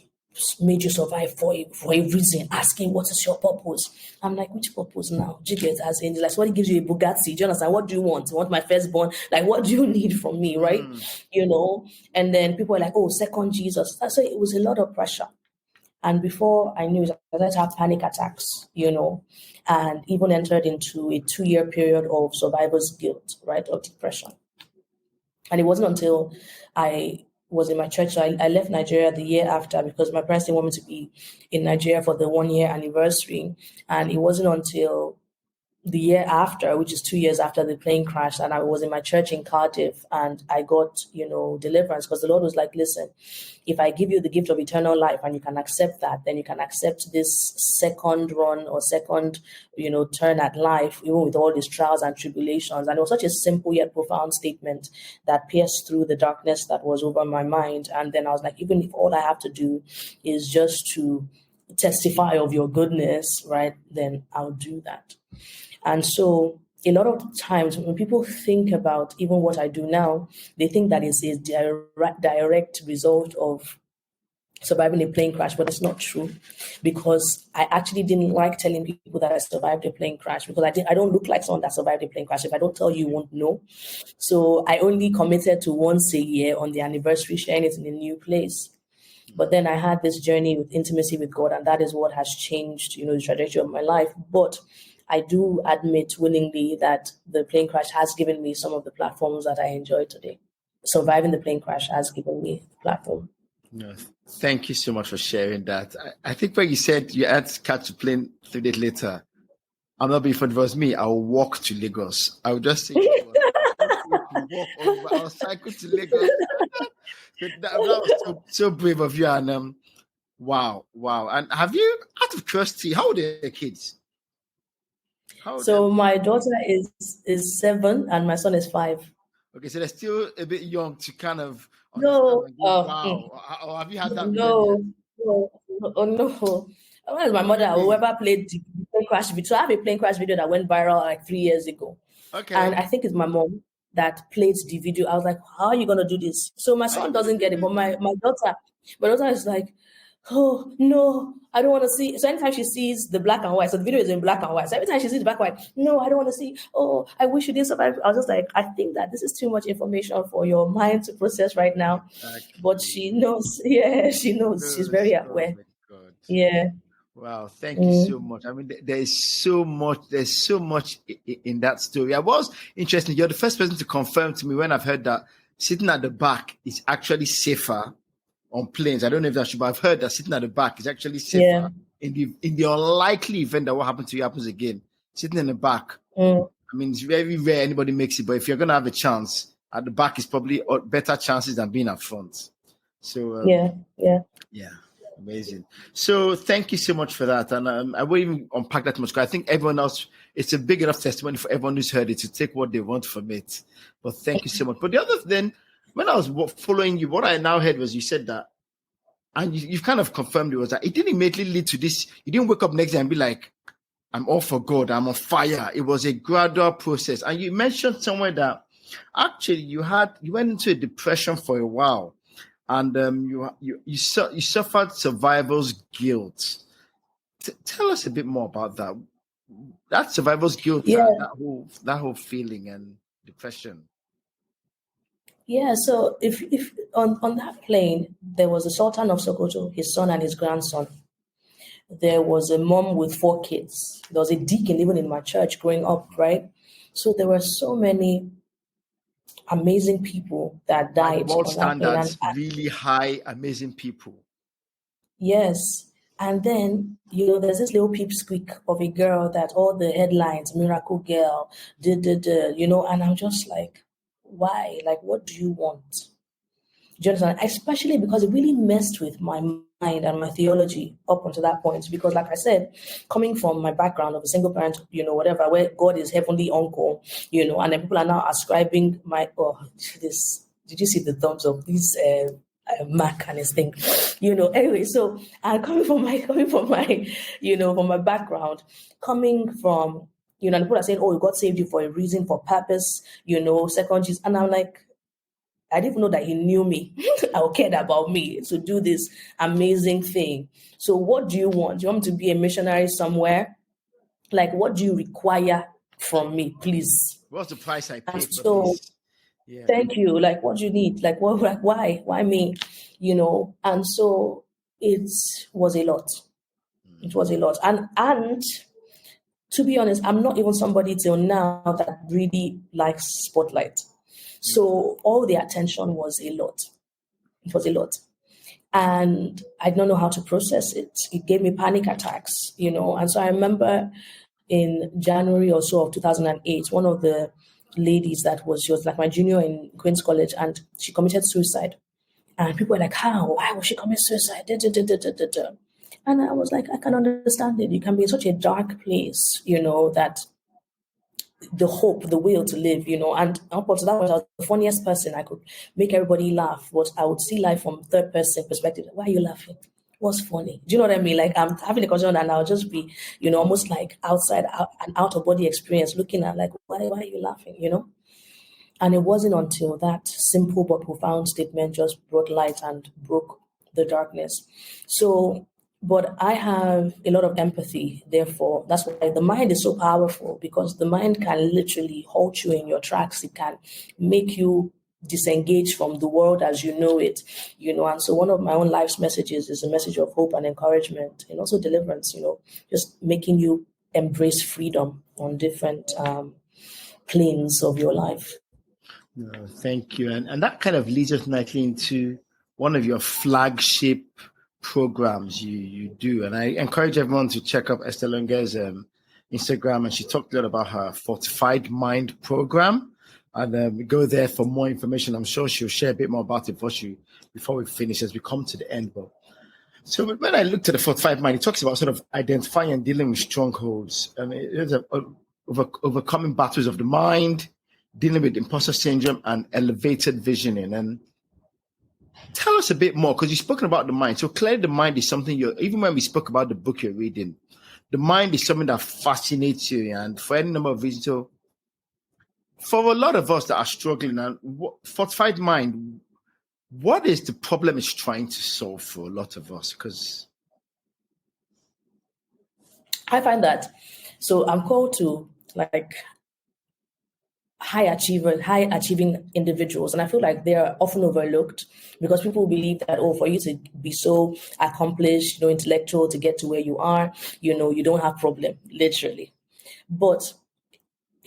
made you survive for a reason, asking what is your purpose. I'm like, which purpose now? Do you get, as in, like, somebody gives you a Bugatti, do you understand? What do you want? You want my firstborn? Like, what do you need from me, right? And then people are like, oh, second Jesus. So it was a lot of pressure. And before I knew it, I started to have panic attacks, and even entered into a 2-year period of survivor's guilt, right, of depression. And it wasn't until I was in my church. So I left Nigeria the year after because my parents didn't want me to be in Nigeria for the 1-year anniversary. And it wasn't until the year after, which is 2 years after the plane crash, and I was in my church in Cardiff and I got, deliverance because the Lord was like, listen, if I give you the gift of eternal life and you can accept that, then you can accept this second run or second, turn at life, even with all these trials and tribulations. And it was such a simple yet profound statement that pierced through the darkness that was over my mind. And then I was like, even if all I have to do is just to testify of your goodness, right, then I'll do that. And so a lot of times when people think about even what I do now, they think that it's a direct result of surviving a plane crash, but it's not true because I actually didn't like telling people that I survived a plane crash because I don't look like someone that survived a plane crash. If I don't tell you, you won't know. So I only committed to once a year on the anniversary, sharing it in a new place. But then I had this journey with intimacy with God, and that is what has changed, the trajectory of my life. But I do admit willingly that the plane crash has given me some of the platforms that I enjoy today. Surviving the plane crash has given me a platform. No, thank you so much for sharing that. I think when you said you had to catch a plane 3 days later, I'm not being funny. If it was me, I'll walk to Lagos. I would just say, I'll cycle to Lagos. that was so brave of you. And wow. And have you, out of curiosity, how old are your kids? So my daughter is 7 and my son is 5. Okay, so they're still a bit young to kind of No. Wow. Or have you had that? No. Well, my mother, whoever played the plane crash video. So I have a plane crash video that went viral like 3 years ago. Okay. And I think it's my mom that played the video. I was like, how are you going to do this? So my son doesn't get it, but my daughter is like, oh, no, I don't want to see. So anytime she sees the black and white, so the video is in black and white. So every time she sees the black and white, no, I don't want to see. Oh, I wish you didn't survive. I was just like, I think that this is too much information for your mind to process right now. Exactly. But she knows. Yeah, she knows. She's very aware. Yeah. Wow, thank you so much. I mean, there's so much in that story. I was interested. You're the first person to confirm to me when I've heard that sitting at the back is actually safer on planes. I don't know if that's true, but I've heard that sitting at the back is actually safer in the unlikely event that what happened to you happens again. Sitting in the back. I mean, it's very rare anybody makes it, but if you're going to have a chance, at the back is probably better chances than being up front. So yeah. Amazing. So thank you so much for that. And I won't even unpack that much because I think everyone else, it's a big enough testimony for everyone who's heard it to take what they want from it. But thank you so much. But the other then, when I was following you, what I now heard was you said that, and you've kind of confirmed it, was that it didn't immediately lead to this. You didn't wake up next day and be like, I'm all for God, I'm on fire. It was a gradual process. And you mentioned somewhere that actually you went into a depression for a while, and you suffered survivor's guilt. Tell us a bit more about that. That survivor's guilt, Yeah. that whole feeling and depression. Yeah, so if on that plane, there was the Sultan of Sokoto, his son and his grandson. There was a mom with 4 kids. There was a deacon even in my church growing up, right? So there were so many amazing people that By the died world on that plane. standards, really high, amazing people. Yes. And then, there's this little pipsqueak of a girl that all the headlines, miracle girl, and I'm just like, why? Like, what do you want? Do you understand? Especially because it really messed with my mind and my theology up until that point. Because, like I said, coming from my background of a single parent, whatever, where God is heavenly uncle, and then people are now ascribing this. Did you see the thumbs up? This Mac and his thing, Anyway, so coming from my, from my background, coming from, and people are saying, "Oh, God saved you for a reason, for purpose," second Jesus, and I'm like, I didn't even know that he knew me or cared about me to do this amazing thing. So what do you want? Do you want me to be a missionary somewhere? Like, what do you require from me, please? What's the price I paid? So, yeah. Thank you. Like, what do you need? Like, what? Like, why? Why me? And so it was a lot. It was a lot. And to be honest, I'm not even somebody till now that really likes spotlight. So all the attention was a lot. It was a lot. And I don't know how to process it. It gave me panic attacks, And so I remember in January or so of 2008, one of the ladies she was like my junior in Queen's College, and she committed suicide. And people were like, how? Why was she commit suicide? And I was like, I can understand it. You can be in such a dark place, that the hope, the will to live, and up until that point, I was the funniest person. I could make everybody laugh, but I would see life from third person perspective. Why are you laughing? What's funny? Do you know what I mean? Like, I'm having a conversation and I'll just be, almost like an out of body experience, looking at like, why are you laughing? And it wasn't until that simple but profound statement just brought light and broke the darkness. So, but I have a lot of empathy. Therefore, that's why the mind is so powerful, because the mind can literally halt you in your tracks. It can make you disengage from the world as you know it, And so one of my own life's messages is a message of hope and encouragement, and also deliverance, just making you embrace freedom on different planes of your life. No, thank you. And that kind of leads us nicely into one of your flagship programs you do. And I encourage everyone to check out Esther Longe's Instagram. And she talked a lot about her Fortified Mind program. And go there for more information. I'm sure she'll share a bit more about it before we finish, as we come to the end. But so when I looked at the Fortified Mind, it talks about sort of identifying and dealing with strongholds. And it's overcoming battles of the mind, dealing with imposter syndrome, and elevated visioning. And tell us a bit more, because you've spoken about the mind. So clearly the mind is something even when we spoke about the book you're reading, the mind is something that fascinates you. And for any number of reasons, so for a lot of us that are struggling, and Fortified Mind, what is the problem it's trying to solve for a lot of us? Because I find that, so I'm called to like high achieving individuals, and I feel like they are often overlooked, because people believe that, for you to be so accomplished, intellectual, to get to where you are, you don't have problem, literally. But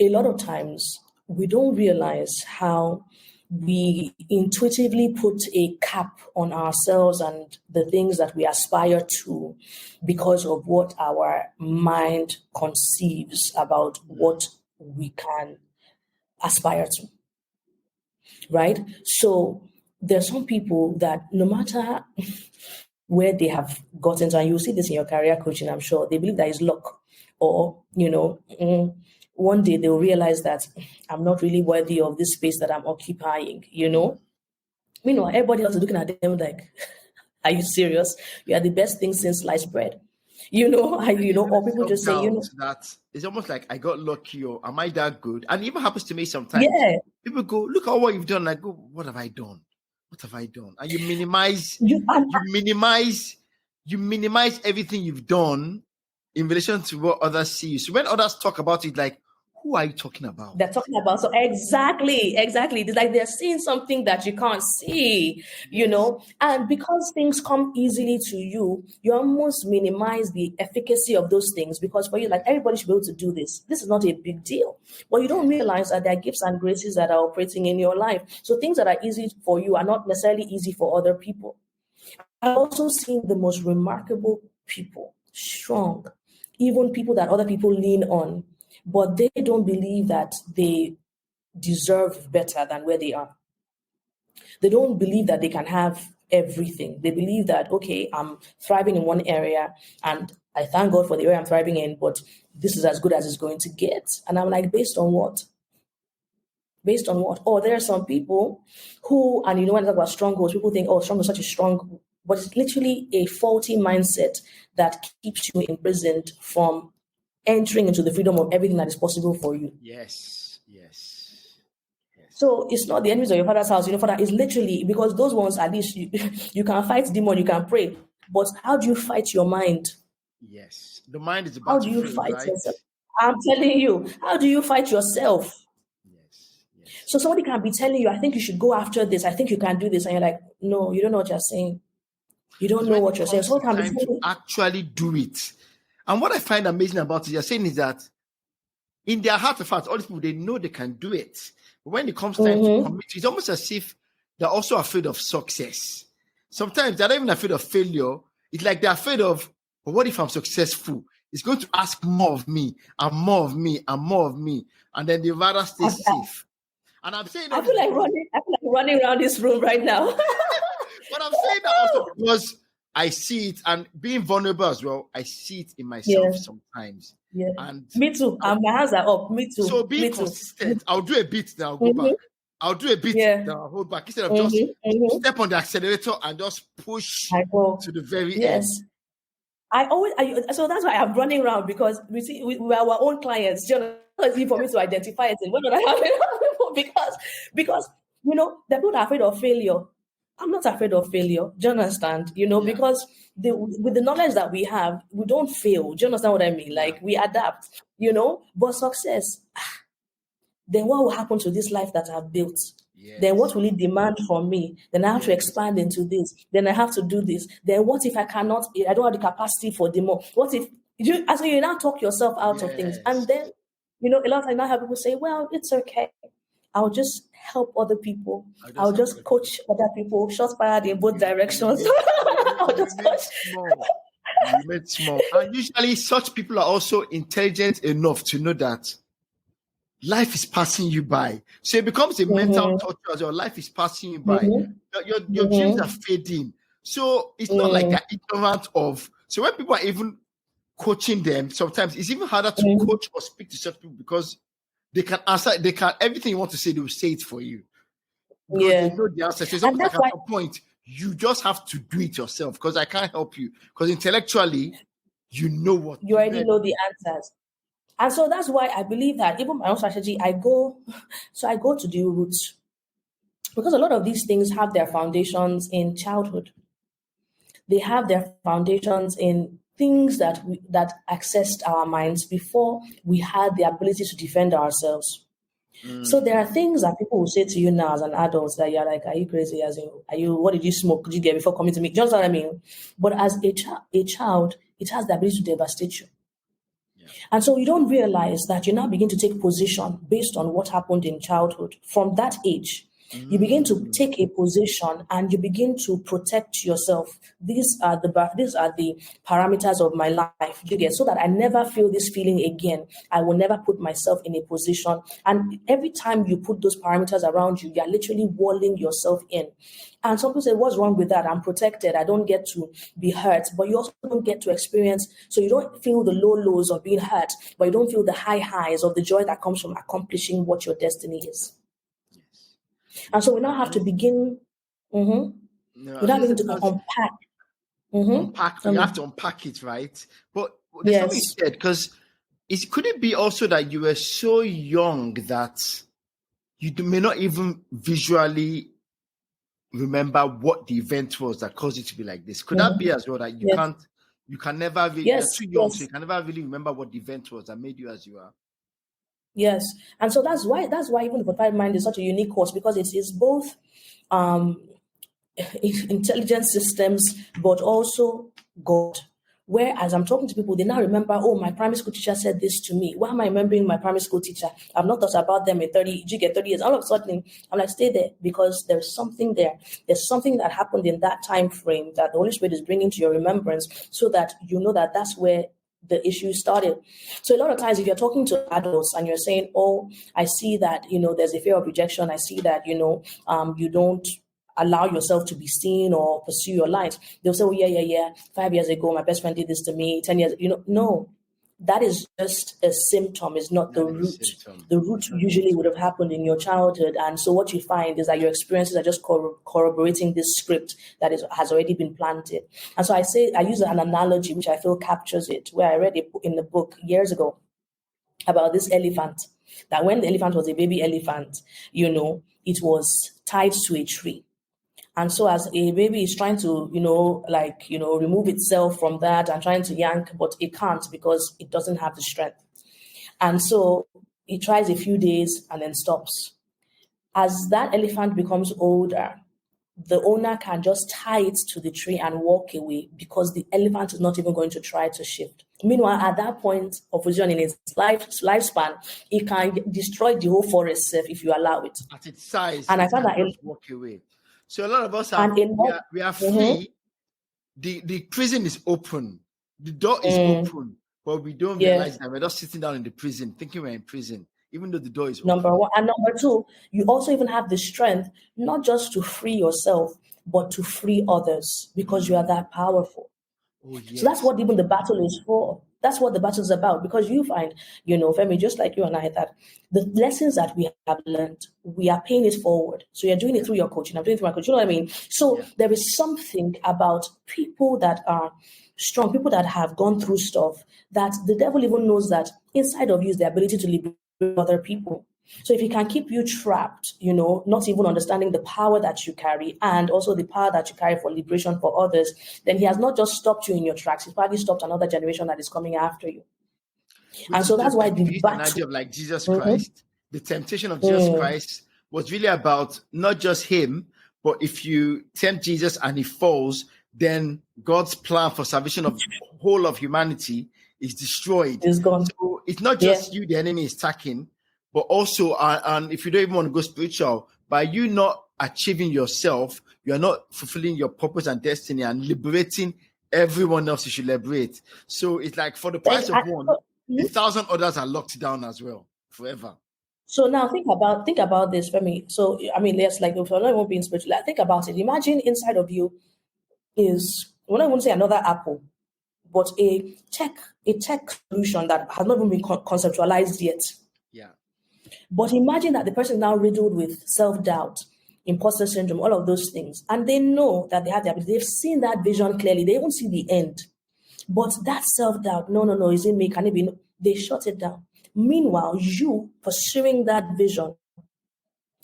a lot of times we don't realize how we intuitively put a cap on ourselves and the things that we aspire to, because of what our mind conceives about what we can aspire to, right? So there's some people that no matter where they have gotten to, and you'll see this in your career coaching, I'm sure, they believe that is luck, or, one day they'll realize that I'm not really worthy of this space that I'm occupying, Meanwhile, everybody else is looking at them like, are you serious? You are the best thing since sliced bread. Or people just say, Self-doubt that it's almost like I got lucky, or am I that good? And it even happens to me sometimes. yeah, People go, look at what you've done. I go, what have I done? What have I done? And you minimize, you and you minimize, you minimize everything you've done in relation to what others see you. So when others talk about it, like, who are you talking about? they're talking about. So exactly. It's like they're seeing something that you can't see, Yes. and because things come easily to you, you almost minimize the efficacy of those things, because for you, like, everybody should be able to do this. This is not a big deal. But you don't Yes. realize that there are gifts and graces that are operating in your life. So things that are easy for you are not necessarily easy for other people. I've also seen the most remarkable people, strong, even people that other people lean on, but they don't believe that they deserve better than where they are. They don't believe that they can have everything. They believe that, okay, I'm thriving in one area and I thank God for the area I'm thriving in, but this is as good as it's going to get. And I'm like, based on what? Based on what? Oh, there are some people who, and when I talk about strongholds, people think, oh, stronghold is such a strong, but it's literally a faulty mindset that keeps you imprisoned from entering into the freedom of everything that is possible for you. Yes. Yes. Yes. So it's not the enemies of your father's house. Father is literally, because those ones, at least you can fight demon, you can pray. But how do you fight your mind? Yes. The mind is the How do you battlefield, fight right? yourself? I'm telling you, how do you fight yourself? Yes. Yes. So somebody can be telling you, I think you should go after this. I think you can do this. And you're like, no, you don't know what you're saying. You don't It's know when what it you're saying. comes to Someone can be time telling to you, actually do it. And what I find amazing about it, you're saying, is that in their heart of hearts, all these people, they know they can do it. But when it comes time to commit, it's almost as if they're also afraid of success. Sometimes they're not even afraid of failure. It's like they're afraid of, but what if I'm successful? It's going to ask more of me and more of me and more of me. And then they rather stay safe. And I'm saying all I this feel like because running around this room right now. but I'm saying that also because I see it, and being vulnerable as well, I see it in myself Yeah, sometimes. yeah. And Me too. And my hands are up. Me so too. being Me too. consistent, I'll do a bit, then I'll go Mm-hmm. back. I'll do a bit, Yeah. then I'll hold back, instead of just Mm-hmm. Mm-hmm. step on the accelerator and just push I go. to the very Yes. end. So that's why I'm running around, because we are our own clients. You know, it's easy for me to identify it. And when I have it, because the people that are afraid of failure. I'm not afraid of failure. Do you understand? Yeah, Because with the knowledge that we have, we don't fail. Do you understand what I mean? yeah, Like, we adapt. But success. Then what will happen to this life that I've built? Then yes, what will it demand from me? Then I have to yes, expand into this. Then I have to do this. Then what if I don't have the capacity for the more? What if you now talk yourself out of things? And yes. then, a lot of times I have people say, well, it's okay. I'll just help other people. I I'll just have just coach other people. Shots fired in both directions. I'll you just remain coach. small. You remain small. And usually such people are also intelligent enough to know that life is passing you by. So it becomes a mental Mm-hmm, torture as your life is passing you by. mm-hmm, Your dreams are mm-hmm, fading. So it's not like mm-hmm, they're ignorant of. So when people are even coaching them, sometimes it's even harder to mm-hmm. coach or speak to such people, because they can answer, everything you want to say, they will say it for you because they Yeah. know the answer. So it's And almost like that's at why some point, you just have to do it yourself, because I can't help you. Because intellectually, you know what. you already know the answers. And so that's why I believe that even my own strategy, I go to the roots, because a lot of these things have their foundations in childhood. They have their foundations in things that accessed our minds before we had the ability to defend ourselves. So there are things that people will say to you now as an adult that you're like, are you crazy? As in, what did you smoke? Could you get before coming to me? Just what I mean. But as a child, it has the ability to devastate you. Yeah. And so you don't realize that you now begin to take position based on what happened in childhood. From that age, you begin to take a position and you begin to protect yourself. These are the parameters of my life. You get, so that I never feel this feeling again. I will never put myself in a position. And every time you put those parameters around you, you're literally walling yourself in. And some people say, what's wrong with that? I'm protected. I don't get to be hurt. But you also don't get to experience, so you don't feel the low lows of being hurt, but you don't feel the high highs of the joy that comes from accomplishing what your destiny is. And so we now have to begin Mm-hmm. No, Without this being is able to because unpack. Mm-hmm. unpack. Tell You me. have to unpack it, right? But there's something you Yes. said because could it be also that you were so young that may not even visually remember what the event was that caused it to be like this? Could that Mm-hmm. be as well that Yes. you can never really, you're Yes. too young, so Yes. you can never really remember what the event was that made you as you are? Yes. And so that's why even the fortified mind is such a unique course, because it is both um intelligent systems, but also God. Whereas I'm talking to people, they now remember, oh, my primary school teacher said this to me. Why am I remembering my primary school teacher? I've not thought about them in 30, you get 30 years. All of a sudden, I'm like, stay there, because there's something there. There's something that happened in that time frame that the Holy Spirit is bringing to your remembrance, so that you know that that's where the issue started. So a lot of times, if you're talking to adults and you're saying, oh, I see that, there's a fear of rejection. I see that, you don't allow yourself to be seen or pursue your life. They'll say, oh, yeah. 5 years ago, my best friend did this to me. 10 years, no, that is just a symptom. It's not the That is a root. symptom. The root It's not the usually would symptom. have happened in your childhood. And so what you find is that your experiences are just corroborating this script that has already been planted. And so I use an analogy, which I feel captures it, where I read it in the book years ago about this elephant, that when the elephant was a baby elephant, it was tied to a tree. And so as a baby is trying to, remove itself from that and trying to yank, but it can't because it doesn't have the strength. And so it tries a few days and then stops. As that elephant becomes older, the owner can just tie it to the tree and walk away, because the elephant is not even going to try to shift. Meanwhile, at that point of position in its lifespan, it can destroy the whole forest if you allow it. At its size, And I it found can that, just walk away. So a lot of us and in we are Mhm. free. The prison is open. The door is open, but we don't Yeah. realize that we're just sitting down in the prison, thinking we're in prison, even though the door is Number open. one. And number two, you also even have the strength not just to free yourself, but to free others, because you are that powerful. Oh So that's yes. what even the battle is for. That's what the battle is about. Because you find, Femi, just like you and I, that the lessons that we have learned, we are paying it forward. So you're doing it through your coaching. I'm doing it through my coach. You know what I mean? So there is something about people that are strong, people that have gone through stuff, that the devil even knows that inside of you is the ability to liberate other people. So if he can keep you trapped, not even understanding the power that you carry and also the power that you carry for liberation for others, then he has not just stopped you in your tracks, he's probably stopped another generation that is coming after you. Which And is so that's just why like, the if you use the analogy battle. of like Jesus Mhm. Christ, the temptation of Jesus Christ was really about not just him, but if you tempt Jesus and he falls, then God's plan for salvation of whole of humanity is destroyed. Is gone. So it's not Yeah. just you the enemy is attacking, but also, and if you don't even want to go spiritual, by you not achieving yourself, you are not fulfilling your purpose and destiny and liberating everyone else you should liberate. So it's like, for the price of one, Mhm. 1,000 others are locked down as well forever. So now think about this for me. So I mean, let's, like, if you're not even being spiritual, like, think about it. Imagine inside of you is, we're not even say another apple, but a tech solution that has not even been conceptualized yet. Yeah. But imagine that the person is now riddled with self-doubt, imposter syndrome, all of those things. And they know that they have the ability. They've seen that vision clearly. They even see the end. But that self-doubt, no, is it me? Can it be? No? They shut it down. Meanwhile, you pursuing that vision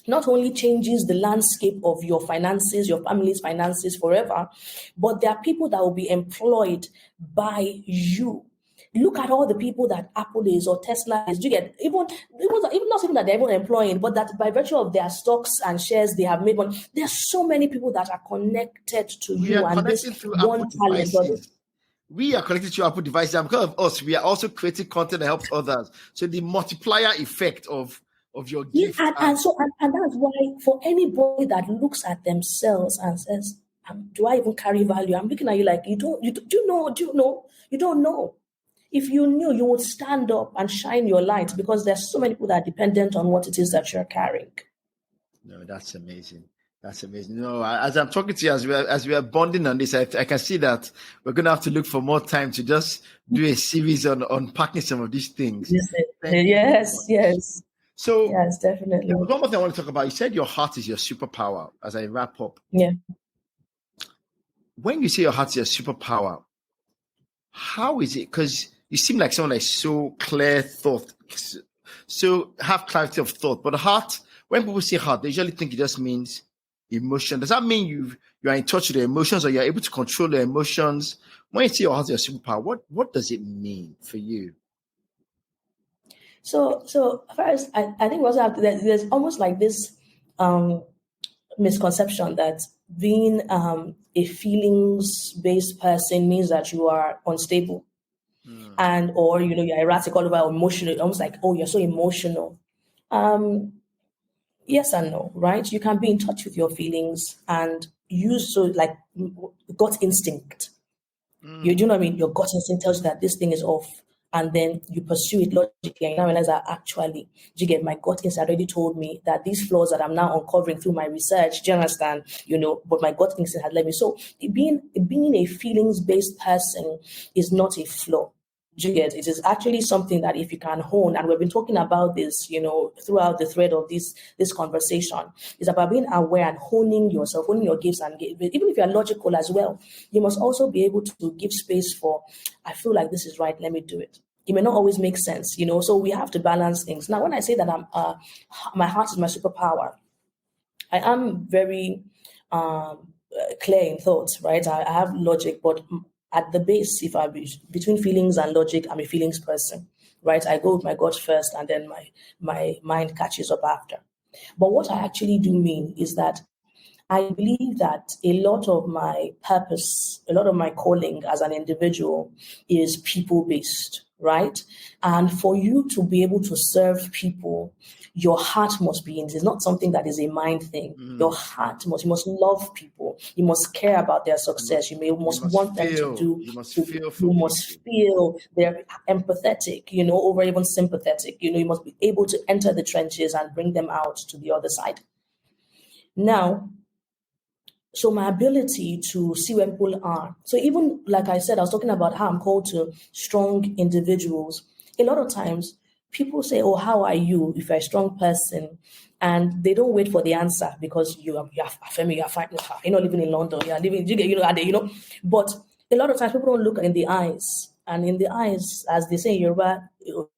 not only changes the landscape of your finances, your family's finances forever, but there are people that will be employed by you. Look at all the people that Apple is or Tesla is. You get even not even that they're even employing, but that by virtue of their stocks and shares they have made money. There's so many people that are connected to We are you, and this connecting through Apple one talent or this. devices. We are connected to Apple devices. And because of us, we are also creating content that helps others. So the multiplier effect of your Yeah, gift. and that's why, for anybody that looks at themselves and says, "Do I even carry value?" I'm looking at you like, you don't know. If you knew, you would stand up and shine your light, because there's so many people that are dependent on what it is that you're carrying. No, that's amazing. That's amazing. No, as I'm talking to you, as we are bonding on this, I can see that we're going to have to look for more time to just do a series on unpacking some of these things. Thank you so Yes, much. yes. So Yes, definitely. there was one more thing I want to talk about. You said your heart is your superpower. As I wrap up, Yeah. when you say your heart is your superpower, how is it? Because you seem like someone that's so clear thought, so have clarity of thought. But the heart, when people say heart, they usually think it just means emotion. Does that mean you are in touch with your emotions, or you're able to control your emotions? When you say your heart is your superpower, what does it mean for you? So first, I think we also have to, there's almost like this misconception that being a feelings-based person means that you are unstable and or you're erratic all over, emotional, almost like, oh, you're so emotional. Yes and no, right? You can be in touch with your feelings and use so like gut instinct. You do you know what I mean? Your gut instinct tells you that this thing is off, and then you pursue it logically, and you now realize that actually, do you get, my gut instinct already told me that these flaws that I'm now uncovering through my research, do you understand? But my gut instinct had led me. So being a feelings based person is not a flaw. Do you get? It is actually something that if you can hone, and we've been talking about this, throughout the thread of this conversation, is about being aware and honing yourself, honing your gifts and even if you're logical as well, you must also be able to give space for, I feel like this is right, let me do it. It may not always make sense, so we have to balance things. Now, when I say that my heart is my superpower, I am very clear in thoughts, right? I have logic, but at the base, if I be between feelings and logic, I'm a feelings person, right? I go with my gut first, and then my mind catches up after. But what I actually do mean is that I believe that a lot of my purpose, a lot of my calling as an individual is people based, right? And for you to be able to serve people, your heart must be in it. It's not something that is a mind thing. Your heart you must love people. You must care about their success. You must want them to do. You must feel for You people. must feel they're empathetic, over even sympathetic. You must be able to enter the trenches and bring them out to the other side. Now, so my ability to see where people are. So even like I said, I was talking about how I'm called to strong individuals. A lot of times people say, oh, how are you if you're a strong person? And they don't wait for the answer because you're Femi, you're fine, you're not living in London, you're living, but a lot of times people don't look in the eyes. And in the eyes, as they say in Yoruba,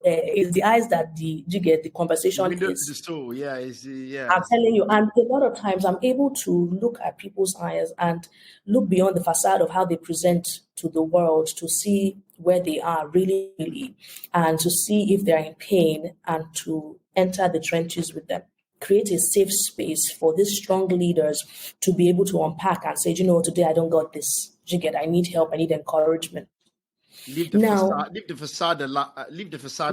is the eyes that you get the conversation is. The soul, yeah, I'm telling you, and a lot of times I'm able to look at people's eyes and look beyond the facade of how they present to the world to see where they are really, really, and to see if they're in pain and to enter the trenches with them. Create a safe space for these strong leaders to be able to unpack and say, today I don't got this. I need help. I need encouragement. Leave the facade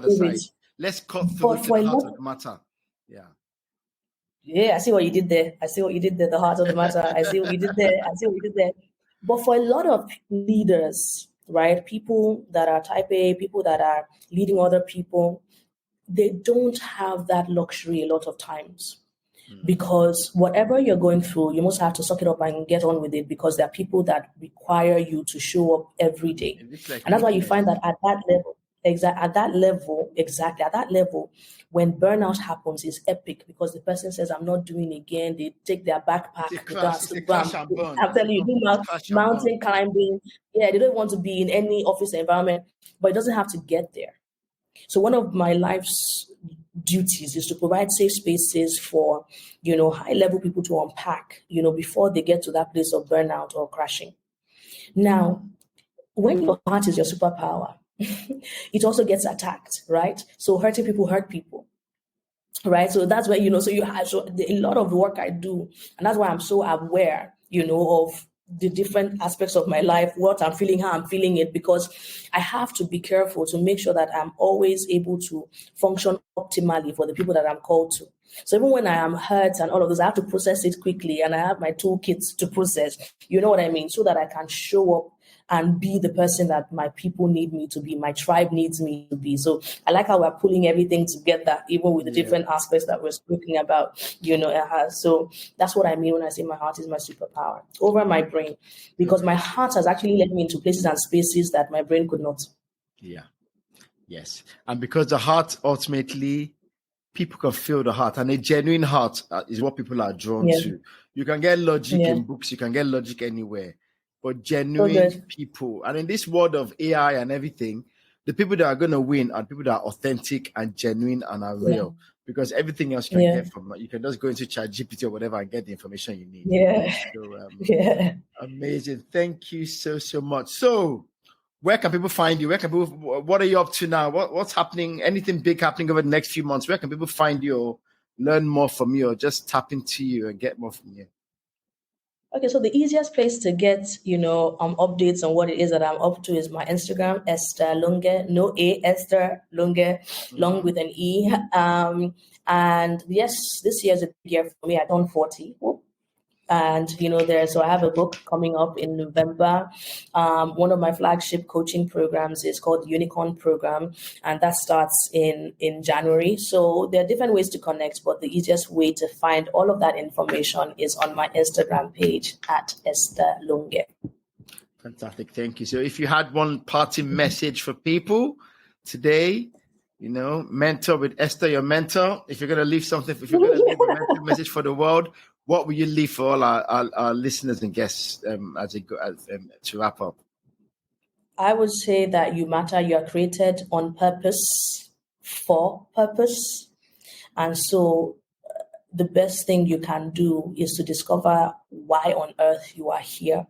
aside. Let's cut through to the heart of the matter. Yeah. Yeah, I see what you did there. The heart of the matter. I see what you did there. But for a lot of leaders, right, people that are type A, people that are leading other people, they don't have that luxury a lot of times. Because whatever you're going through, you must have to suck it up and get on with it, because there are people that require you to show up every day. And that's why you find that at that level, when burnout happens, is epic, because the person says, I'm not doing it again. They take their backpack. I'm telling you, do mountain climbing. Yeah, they don't want to be in any office environment, but it doesn't have to get there. So one of my life's duties is to provide safe spaces for, high level people to unpack, before they get to that place of burnout or crashing. Now, when your heart is your superpower, it also gets attacked, right? So hurting people hurt people, right? So that's where, a lot of the work I do, and that's why I'm so aware, of the different aspects of my life, what I'm feeling, how I'm feeling it, because I have to be careful to make sure that I'm always able to function optimally for the people that I'm called to. So even when I am hurt and all of this, I have to process it quickly, and I have my toolkits to process, you know what I mean? So that I can show up and be the person that my people need me to be, my tribe needs me to be. So I like how we're pulling everything together, even with the different aspects that we're speaking about, So that's what I mean when I say my heart is my superpower over my brain, because my heart has actually led me into places and spaces that my brain could not. Yeah. Yes. And because the heart ultimately people can feel the heart, and a genuine heart is what people are drawn Yeah. to. You can get logic Yeah. in books, you can get logic anywhere, but So genuine good. people, and in this world of AI and everything, the people that are going to win are people that are authentic and genuine and are Yeah. real, because everything else you can Yeah. get from, you can just go into ChatGPT or whatever and get the information you need. Yeah. So Yeah. amazing. Thank you so much. So where can people find you? Where can people, what are you up to now? What's happening? Anything big happening over the next few months? Where can people find you or learn more from you or just tap into you and get more from you? Okay, so the easiest place to get, updates on what it is that I'm up to is my Instagram, Esther Longe, no A, Esther Longe, long with an E. And yes, this year's a big year for me. I turned 40. And so I have a book coming up in November. One of my flagship coaching programs is called the Unicorn Program, and that starts in January. So there are different ways to connect, but the easiest way to find all of that information is on my Instagram page at Esther Longe. Fantastic, thank you. So if you had one parting message for people today, mentor with Esther, your mentor. If you're going to leave something, if you're going to leave a mentor message for the world, what will you leave for all our listeners and guests to wrap up? I would say that you matter. You are created on purpose, for purpose. And so the best thing you can do is to discover why on earth you are here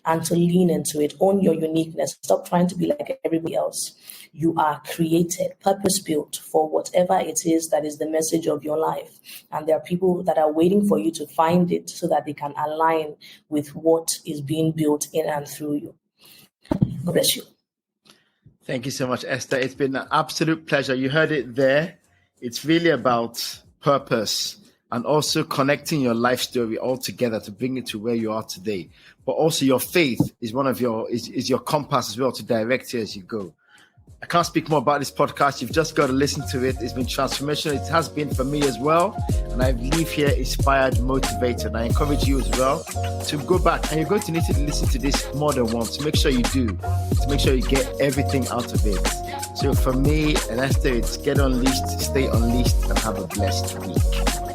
and to lean into it. Own your uniqueness. Stop trying to be like everybody else. You are created, purpose-built for whatever it is that is the message of your life. And there are people that are waiting for you to find it so that they can align with what is being built in and through you. God bless you. Thank you so much, Esther. It's been an absolute pleasure. You heard it there. It's really about purpose and also connecting your life story all together to bring it to where you are today. But also your faith is one of is your compass as well to direct you as you go. I can't speak more about this podcast. You've just got to listen to it. It's been transformational. It has been for me as well. And I leave here inspired, motivated. And I encourage you as well to go back. And you're going to need to listen to this more than once. Make sure you do. To make sure you get everything out of it. So for me and Esther, it's get unleashed, stay unleashed, and have a blessed week.